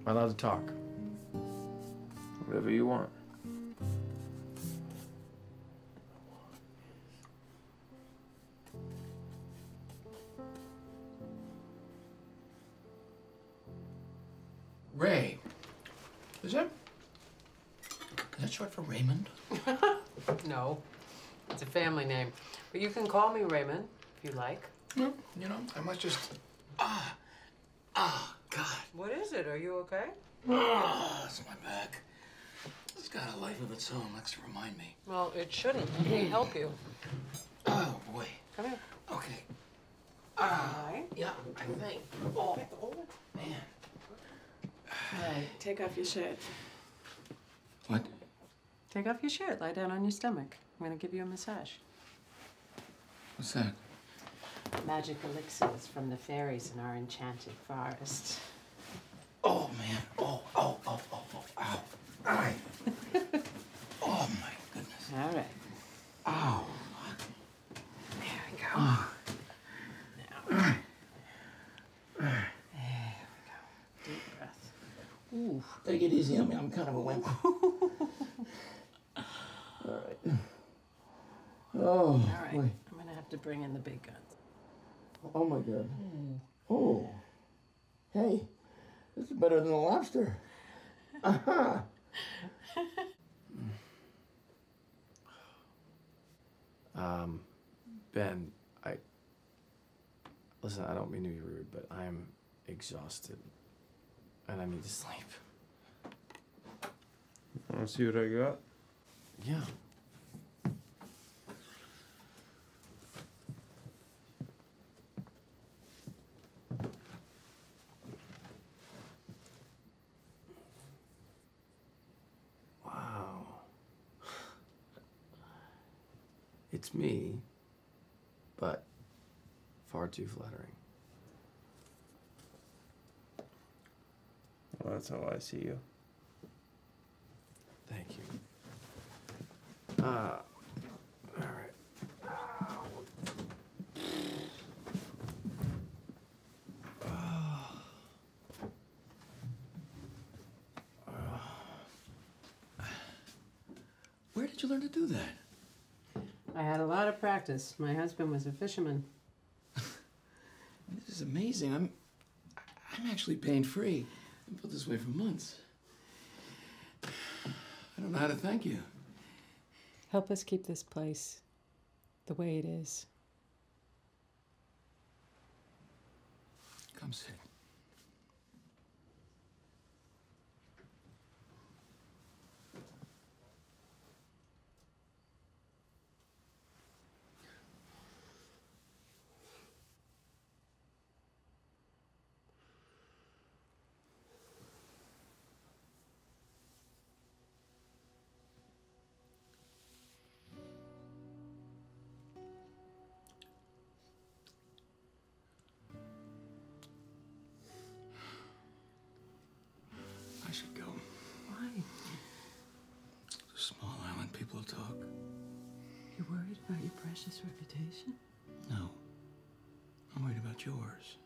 Am I allowed to talk? Whatever you want. Ray. Is that short for Raymond? No, it's a family name. But you can call me Raymond if you like. No, you know, I must just... God. What is it? Are you okay? It's my back. It's got a life of its own, likes to remind me. Well, it shouldn't. Let me help you. Oh, boy. Come here. Okay. Right. Yeah, I think. Oh, man. All right, take off your shirt. What? Take off your shirt. Lie down on your stomach. I'm going to give you a massage. What's that? Magic elixirs from the fairies in our enchanted forest. Oh, man. Oh. Ow. Aye. Oh, my goodness. All right. Ow. There we go. Oh. Now. There we go. Deep breath. Ooh. Take it easy on me. I'm kind of a wimp. All right. Oh. All right. Boy. I'm going to have to bring in the big guns. Oh, my God. Oh. Hey, this is better than a lobster. Aha. Ben, listen, I don't mean to be rude, but I'm exhausted and I need to sleep. Want to see what I got? Yeah. Wow. It's me, but far too flattering. Well, that's how I see you. Thank you. All right. Where did you learn to do that? I had a lot of practice. My husband was a fisherman. This is amazing. I'm actually pain-free. I've felt this way for months. I don't know how to thank you. Help us keep this place the way it is. Come sit. I should go. Why? It's a small island, people will talk. You're worried about your precious reputation? No. I'm worried about yours.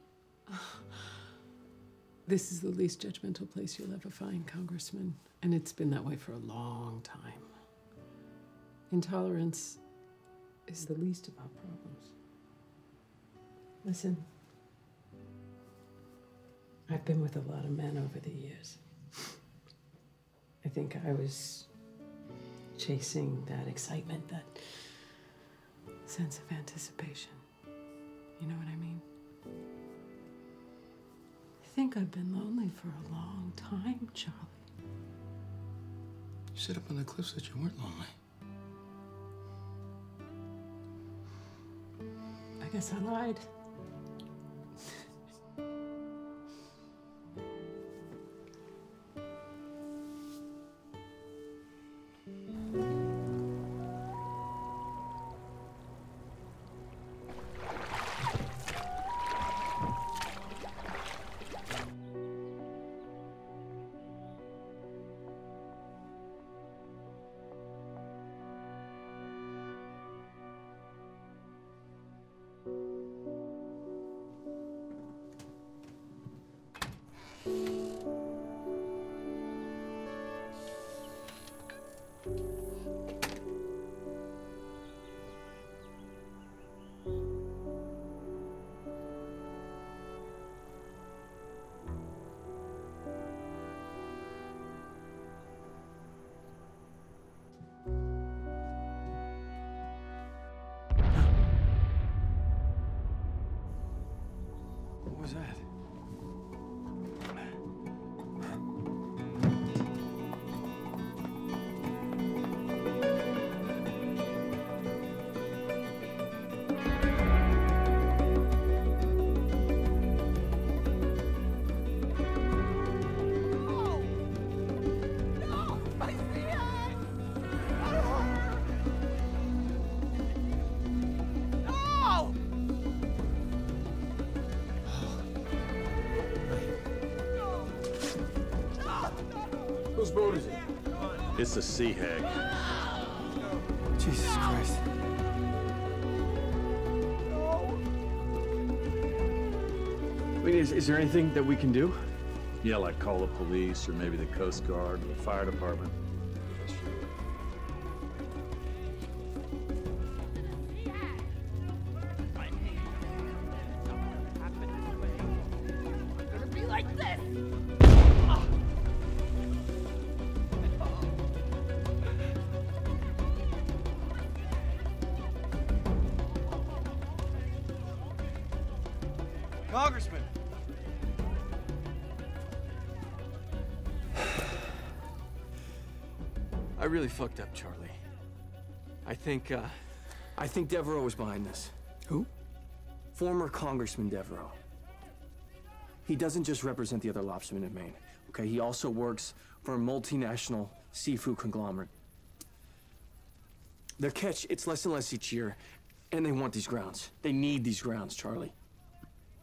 This is the least judgmental place you'll ever find, Congressman, and it's been that way for a long time. Intolerance is the least of our problems. Listen, I've been with a lot of men over the years. I think I was chasing that excitement, that sense of anticipation. You know what I mean? I think I've been lonely for a long time, Charlie. You said up on the cliffs that you weren't lonely. I guess I lied. What was that? Whose boat is it? It's a sea hag. Jesus Christ. I mean, is there anything that we can do? Yeah, like call the police or maybe the Coast Guard or the fire department. Gonna be like this. Congressman! I really fucked up, Charlie. I think Devereaux was behind this. Who? Former Congressman Devereaux. He doesn't just represent the other lobstermen in Maine, okay? He also works for a multinational seafood conglomerate. Their catch, it's less and less each year, and they want these grounds. They need these grounds, Charlie.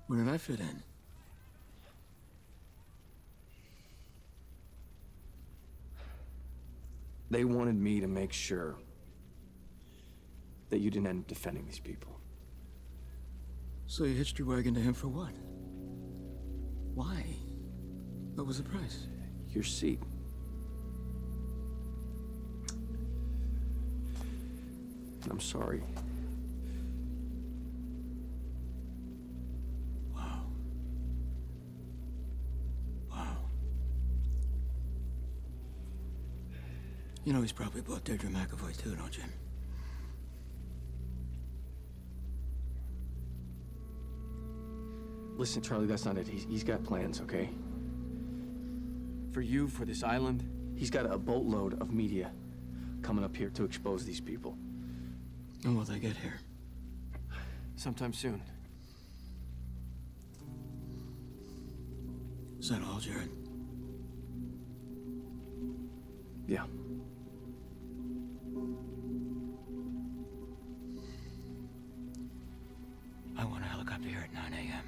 Where did I fit in? They wanted me to make sure that you didn't end up defending these people. So you hitched your wagon to him for what? Why? What was the price? Your seat. I'm sorry. Wow. Wow. You know he's probably bought Deirdre McAvoy too, don't you? Listen, Charlie, that's not it. He's got plans, okay? For you, for this island, he's got a boatload of media coming up here to expose these people. When will they get here? Sometime soon. Is that all, Jared? Yeah. I want a helicopter here at 9 a.m.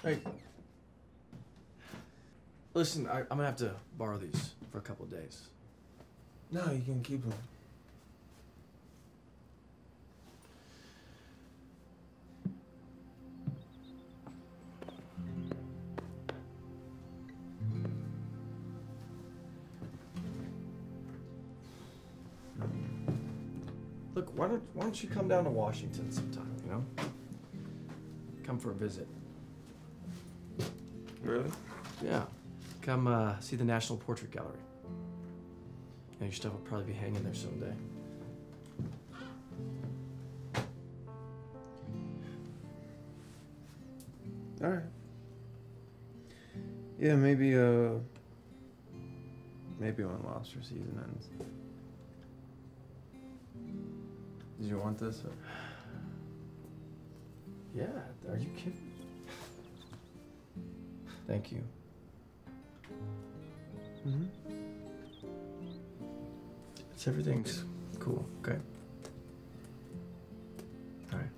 Hey. Listen, I'm gonna have to borrow these for a couple of days. No, you can keep them. Look, why don't you come down to Washington sometime, you know? Come for a visit. Really? Yeah. Come see the National Portrait Gallery. Yeah, your stuff will probably be hanging there someday. All right. Yeah, maybe when lobster season ends. Did you want this? Or? Yeah, are you kidding? Thank you. Mm-hmm. Everything's cool, okay? All right.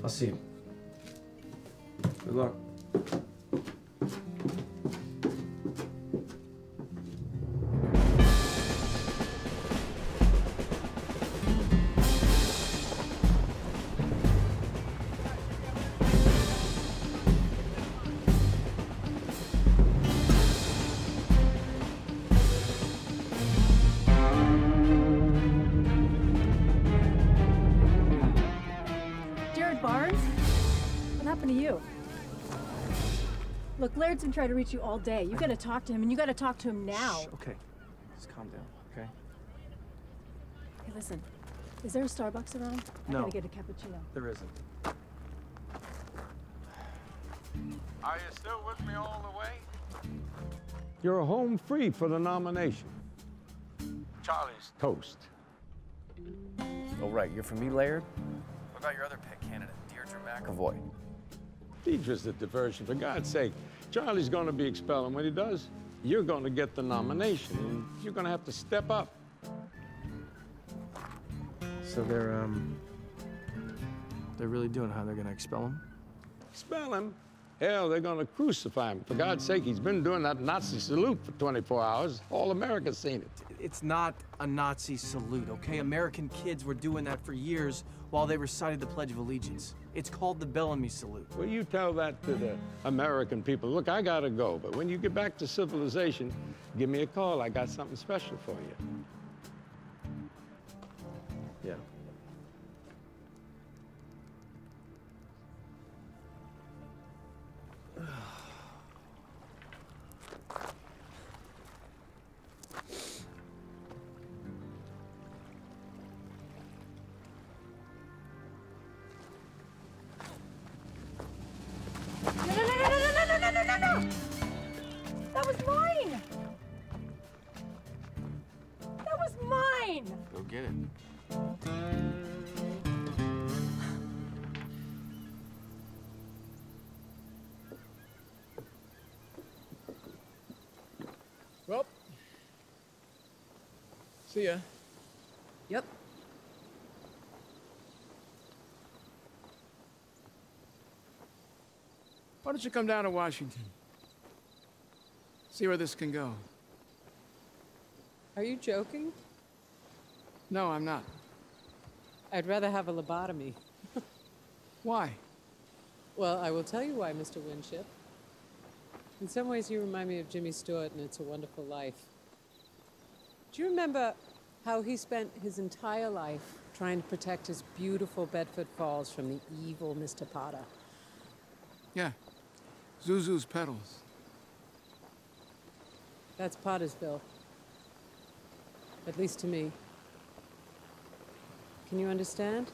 I'll see you. Good luck. Look, Laird's been trying to reach you all day. You gotta talk to him, and you gotta talk to him now. Shh, okay. Just calm down, okay? Hey, listen. Is there a Starbucks around? I No. gotta get a cappuccino. There isn't. Are you still with me all the way? You're home free for the nomination. Charlie's toast. Oh, right. You're from me, Laird? What about your other pet candidate, Deirdre McAvoy? Deidre's a diversion, for God's sake. Charlie's going to be expelled, and when he does, you're going to get the nomination, and you're going to have to step up. So they're really doing it, huh? They're gonna expel him? Expel him? Hell, they're going to crucify him. For God's sake, he's been doing that Nazi salute for 24 hours. All America's seen it. It's not a Nazi salute, okay? American kids were doing that for years while they recited the Pledge of Allegiance. It's called the Bellamy Salute. Well, you tell that to the American people. Look, I gotta go, but when you get back to civilization, give me a call. I got something special for you. Yeah. No! That was mine! That was mine! Go get it. Well, see ya. Yep. Why don't you come down to Washington? See where this can go. Are you joking? No, I'm not. I'd rather have a lobotomy. Why? Well, I will tell you why, Mr. Winship. In some ways, you remind me of Jimmy Stewart in It's a Wonderful Life. Do you remember how he spent his entire life trying to protect his beautiful Bedford Falls from the evil Mr. Potter? Yeah. Zuzu's petals. That's Pottersville. At least to me. Can you understand?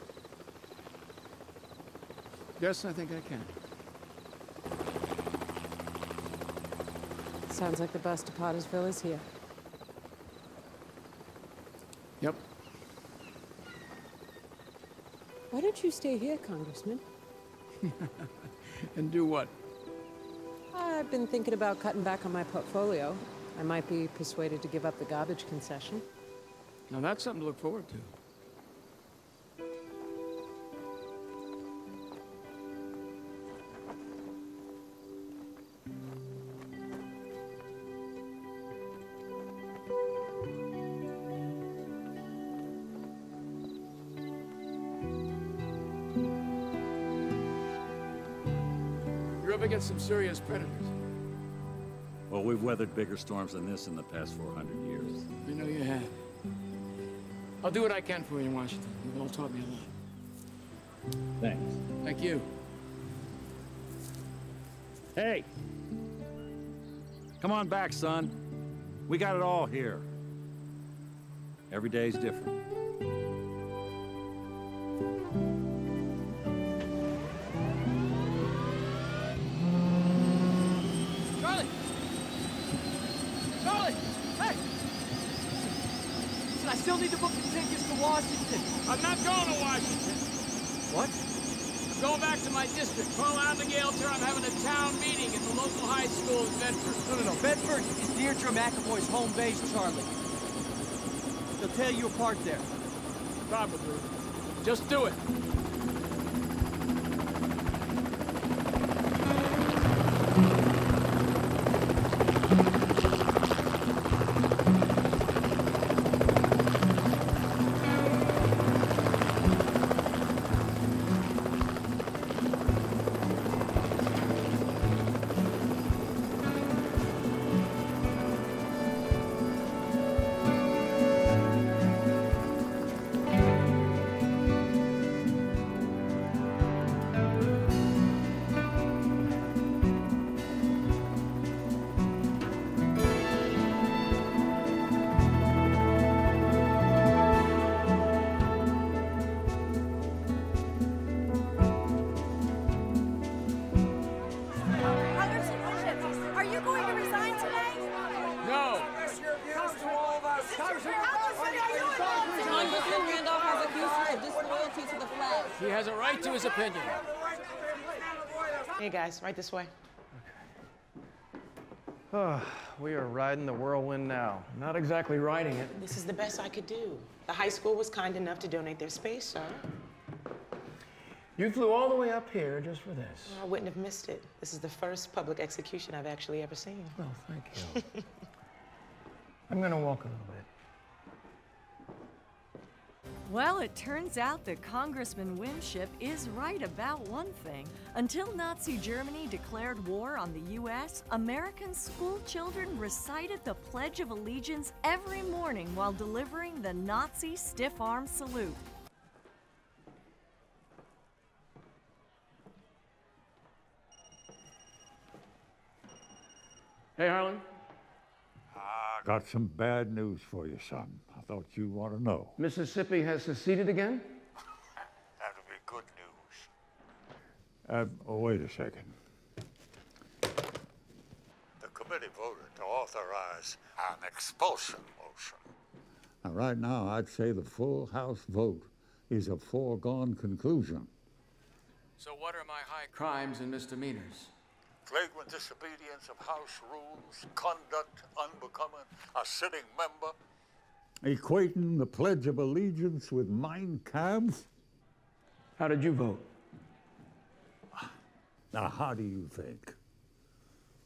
Yes, I think I can. Sounds like the bus to Pottersville is here. Yep. Why don't you stay here, Congressman? And do what? I've been thinking about cutting back on my portfolio. I might be persuaded to give up the garbage concession. Now that's something to look forward to. You're up against some serious predators. Well, we've weathered bigger storms than this in the past 400 years. I know you have. I'll do what I can for you in Washington. You've all taught me a lot. Thanks. Thank you. Hey! Come on back, son. We got it all here. Every day's different. Charlie! Charlie! Hey! Listen, I still need to book the tickets to Washington. I'm not going to Washington. What? I'm going back to my district. Paul Abigail here. I'm having a town meeting at the local high school in Bedford. No. Bedford is Deirdre McAvoy's home base, Charlie. They'll tear you apart there. Probably. Just do it. Congressman Winship, are you going to resign today? No. Congressman Randolph has accused you of disloyalty to the flag. He has a right to his opinion. Hey guys, right this way. We are riding the whirlwind now. Not exactly riding it. This is the best I could do. The high school was kind enough to donate their space, sir. You flew all the way up here just for this. I wouldn't have missed it. This is the first public execution I've actually ever seen. Well, thank you. I'm gonna walk a little bit. Well, it turns out that Congressman Winship is right about one thing. Until Nazi Germany declared war on the U.S., American school children recited the Pledge of Allegiance every morning while delivering the Nazi stiff-arm salute. Hey, Harlan. I got some bad news for you, son. I thought you'd want to know. Mississippi has seceded again? That'll be good news. Wait a second. The committee voted to authorize an expulsion motion. Now, right now, I'd say the full House vote is a foregone conclusion. So what are my high crimes and misdemeanors? Flagrant disobedience of House rules, conduct unbecoming a sitting member, equating the Pledge of Allegiance with Mein Kampf. How did you vote? Now, how do you think?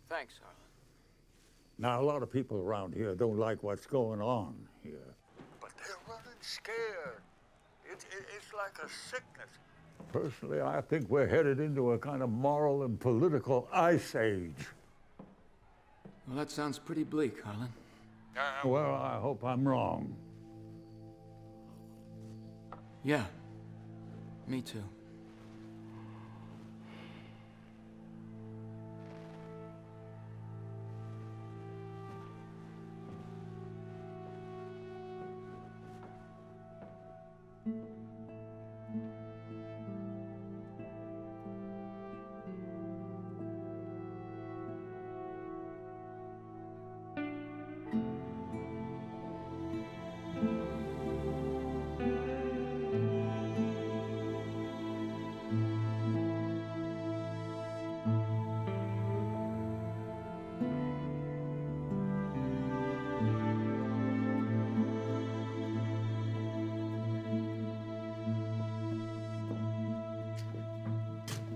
Thanks, Harlan. Now, a lot of people around here don't like what's going on here. But they're running scared. It's like a sickness. Personally, I think we're headed into a kind of moral and political ice age. Well, that sounds pretty bleak, Harlan. Well, I hope I'm wrong. Yeah, me too.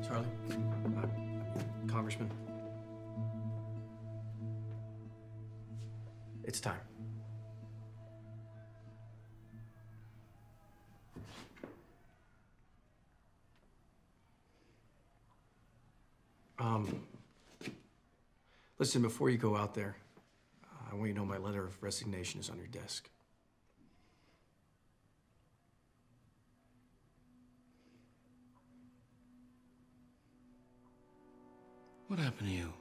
Charlie, Congressman, it's time. Listen, before you go out there, I want you to know my letter of resignation is on your desk. What happened to you?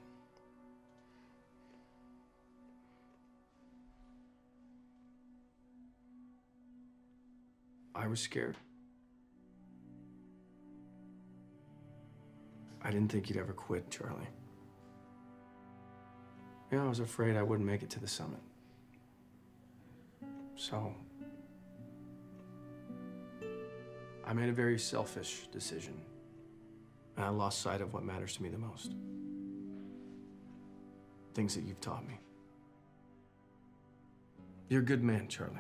I was scared. I didn't think you'd ever quit, Charlie. You know, I was afraid I wouldn't make it to the summit. So, I made a very selfish decision. And I lost sight of what matters to me the most. Things that you've taught me. You're a good man, Charlie.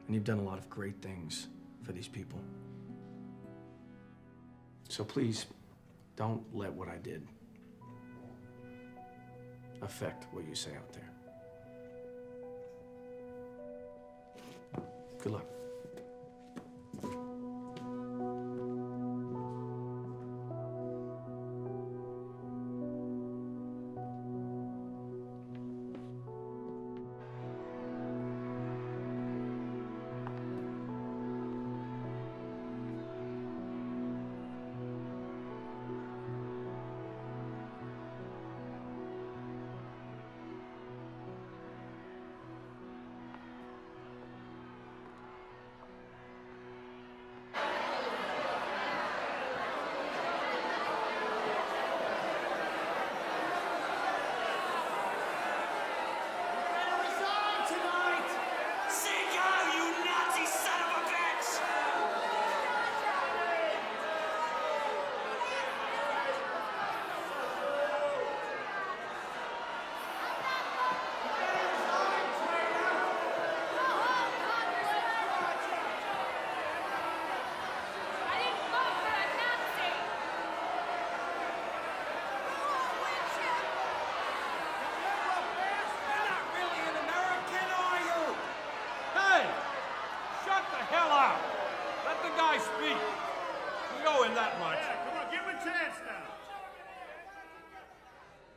And you've done a lot of great things for these people. So please, don't let what I did affect what you say out there. Good luck.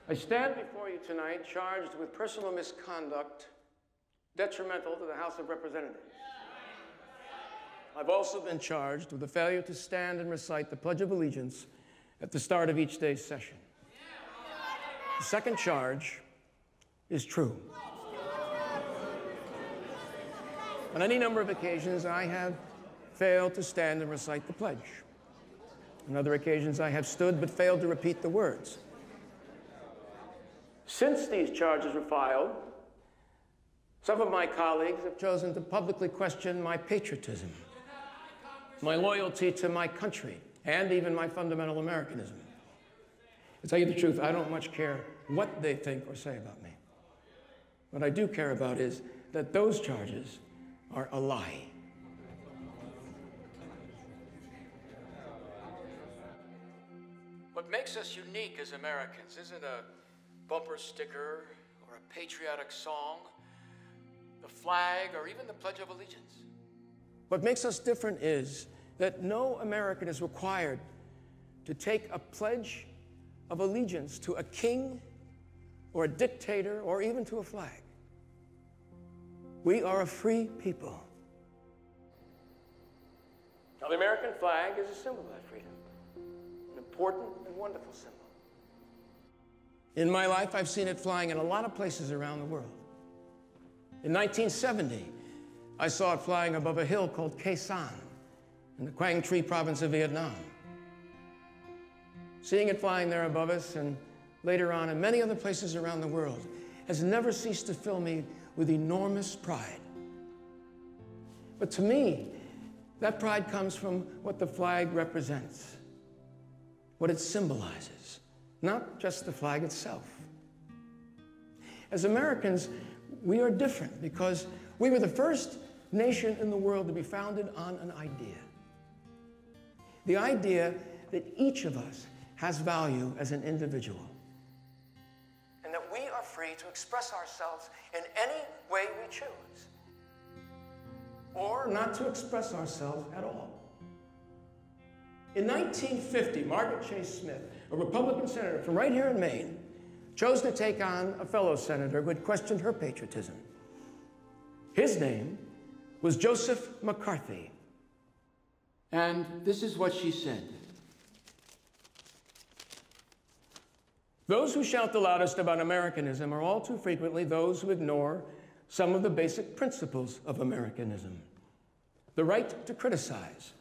I stand before you tonight charged with personal misconduct detrimental to the House of Representatives. I've also been charged with the failure to stand and recite the Pledge of Allegiance at the start of each day's session. The second charge is true. On any number of occasions, I have failed to stand and recite the pledge. On other occasions, I have stood but failed to repeat the words. Since these charges were filed, some of my colleagues have chosen to publicly question my patriotism, my loyalty to my country, and even my fundamental Americanism. To tell you the truth, I don't much care what they think or say about me. What I do care about is that those charges are a lie. What makes us unique as Americans isn't a bumper sticker or a patriotic song, the flag, or even the Pledge of Allegiance. What makes us different is that no American is required to take a pledge of allegiance to a king or a dictator or even to a flag. We are a free people. Now, the American flag is a symbol of that freedom, an important and wonderful symbol. In my life, I've seen it flying in a lot of places around the world. In 1970, I saw it flying above a hill called Khe Sanh in the Quang Tri province of Vietnam. Seeing it flying there above us and later on in many other places around the world has never ceased to fill me with enormous pride. But to me, that pride comes from what the flag represents, what it symbolizes, not just the flag itself. As Americans, we are different because we were the first nation in the world to be founded on an idea. The idea that each of us has value as an individual, and that we are free to express ourselves in any way we choose, or not to express ourselves at all. In 1950, Margaret Chase Smith, a Republican senator from right here in Maine, chose to take on a fellow senator who had questioned her patriotism. His name was Joseph McCarthy. And this is what she said. Those who shout the loudest about Americanism are all too frequently those who ignore some of the basic principles of Americanism. The right to criticize,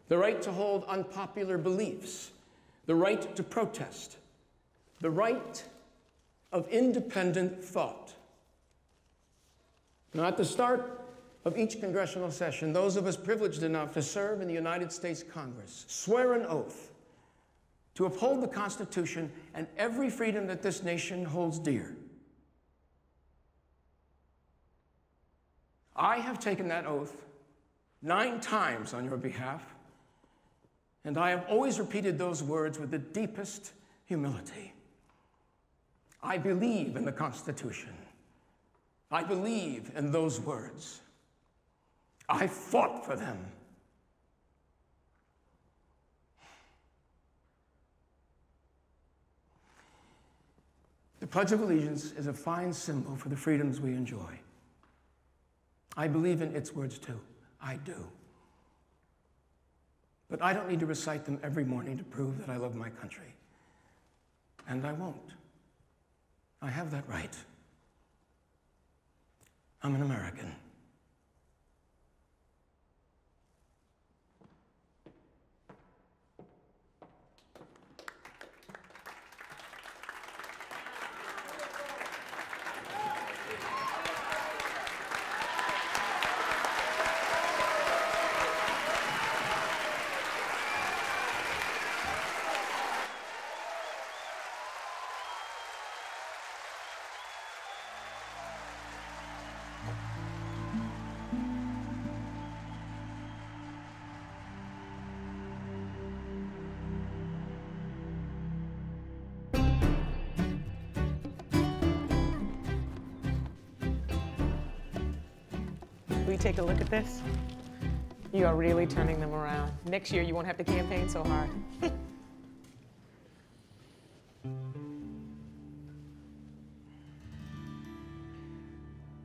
the right to hold unpopular beliefs, the right to protest, the right of independent thought. Now, at the start of each congressional session, those of us privileged enough to serve in the United States Congress swear an oath to uphold the Constitution and every freedom that this nation holds dear. I have taken that oath 9 times on your behalf, and I have always repeated those words with the deepest humility. I believe in the Constitution. I believe in those words. I fought for them. The Pledge of Allegiance is a fine symbol for the freedoms we enjoy. I believe in its words too. I do. But I don't need to recite them every morning to prove that I love my country. And I won't. I have that right. I'm an American. Will you take a look at this? You are really turning them around. Next year, you won't have to campaign so hard. You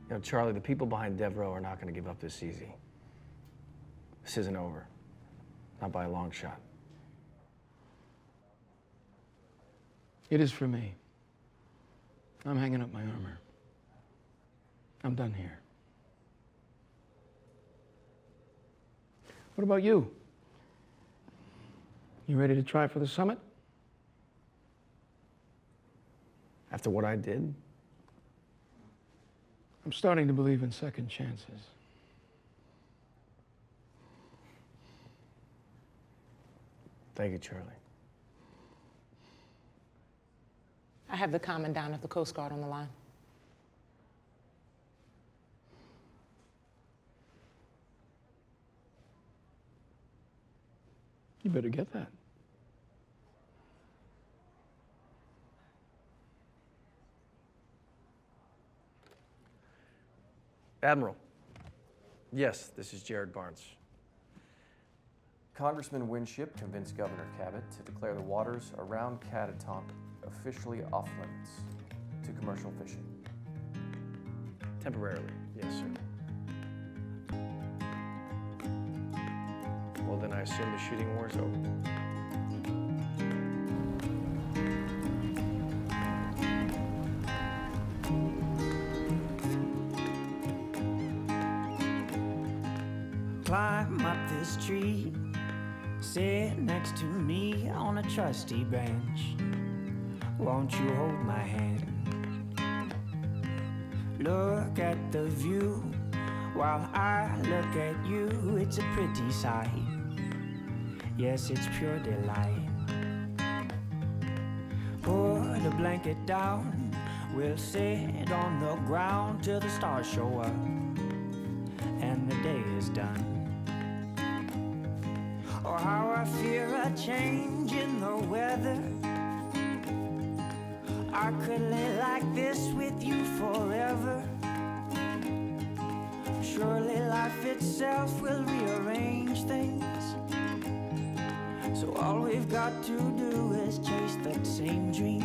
know, Charlie, the people behind Devereaux are not going to give up this easy. This isn't over. Not by a long shot. It is for me. I'm hanging up my armor. I'm done here. What about you? You ready to try for the summit? After what I did? I'm starting to believe in second chances. Thank you, Charlie. I have the Commandant of the Coast Guard on the line. You better get that. Admiral. Yes, this is Jared Barnes. Congressman Winship convinced Governor Cabot to declare the waters around Catatonk officially off limits. to commercial fishing. Temporarily, Yes, sir. well then I assume the shooting war is over. Climb up this tree, sit next to me on a trusty branch. Won't you hold my hand? Look at the view while I look at you. It's a pretty sight. Yes, it's pure delight. Pour the blanket down. We'll sit on the ground till the stars show up and the day is done. Oh, how I fear a change in the weather. I could lay like this with you forever. Surely life itself will rearrange things. So all we've got to do is chase that same dream.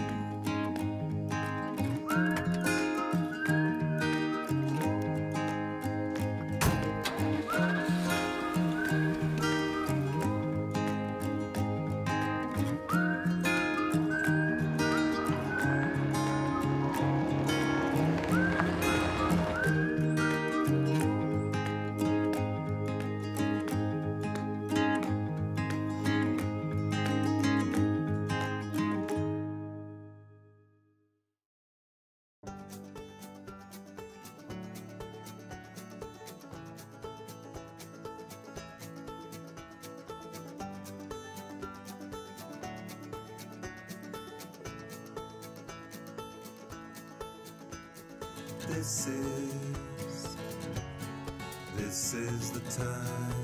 This is the time.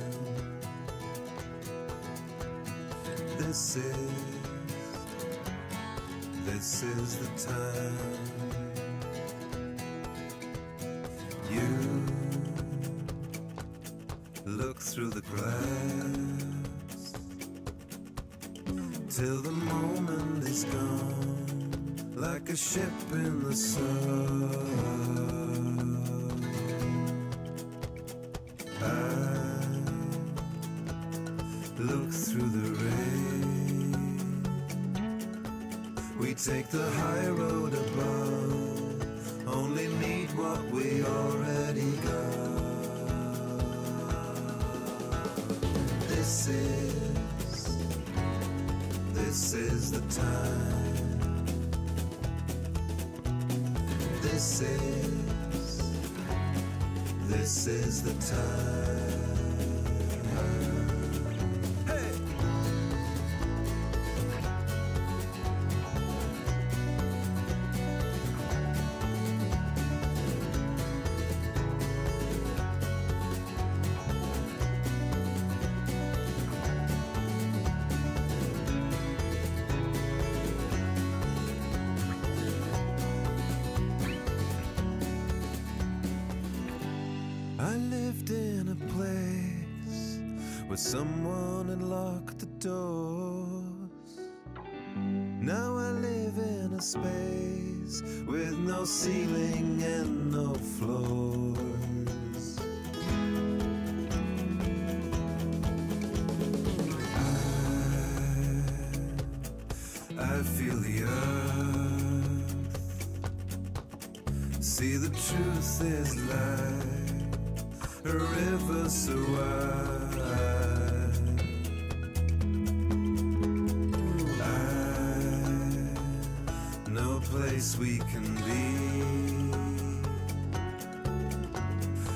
This is the time. You look through the glass till the moment is gone, like a ship in the sun. Look through the rain. We take the high road above, only need what we already got. This is the time. This is the time. Someone had locked the doors. Now I live in a space with no ceiling and no floors. I feel the earth. See, the truth is like a river so wide. Place we can be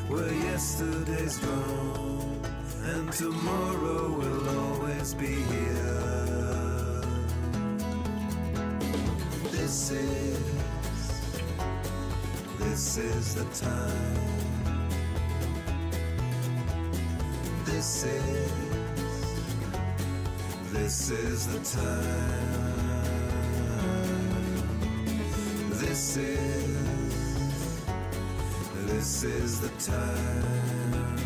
where yesterday's gone and tomorrow will always be here. This is the time. This is the time. This is the time.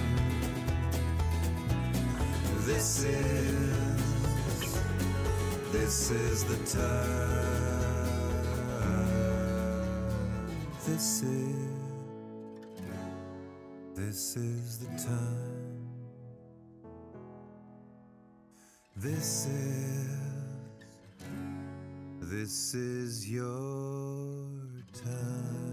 This is the time. This is the time. This is your time.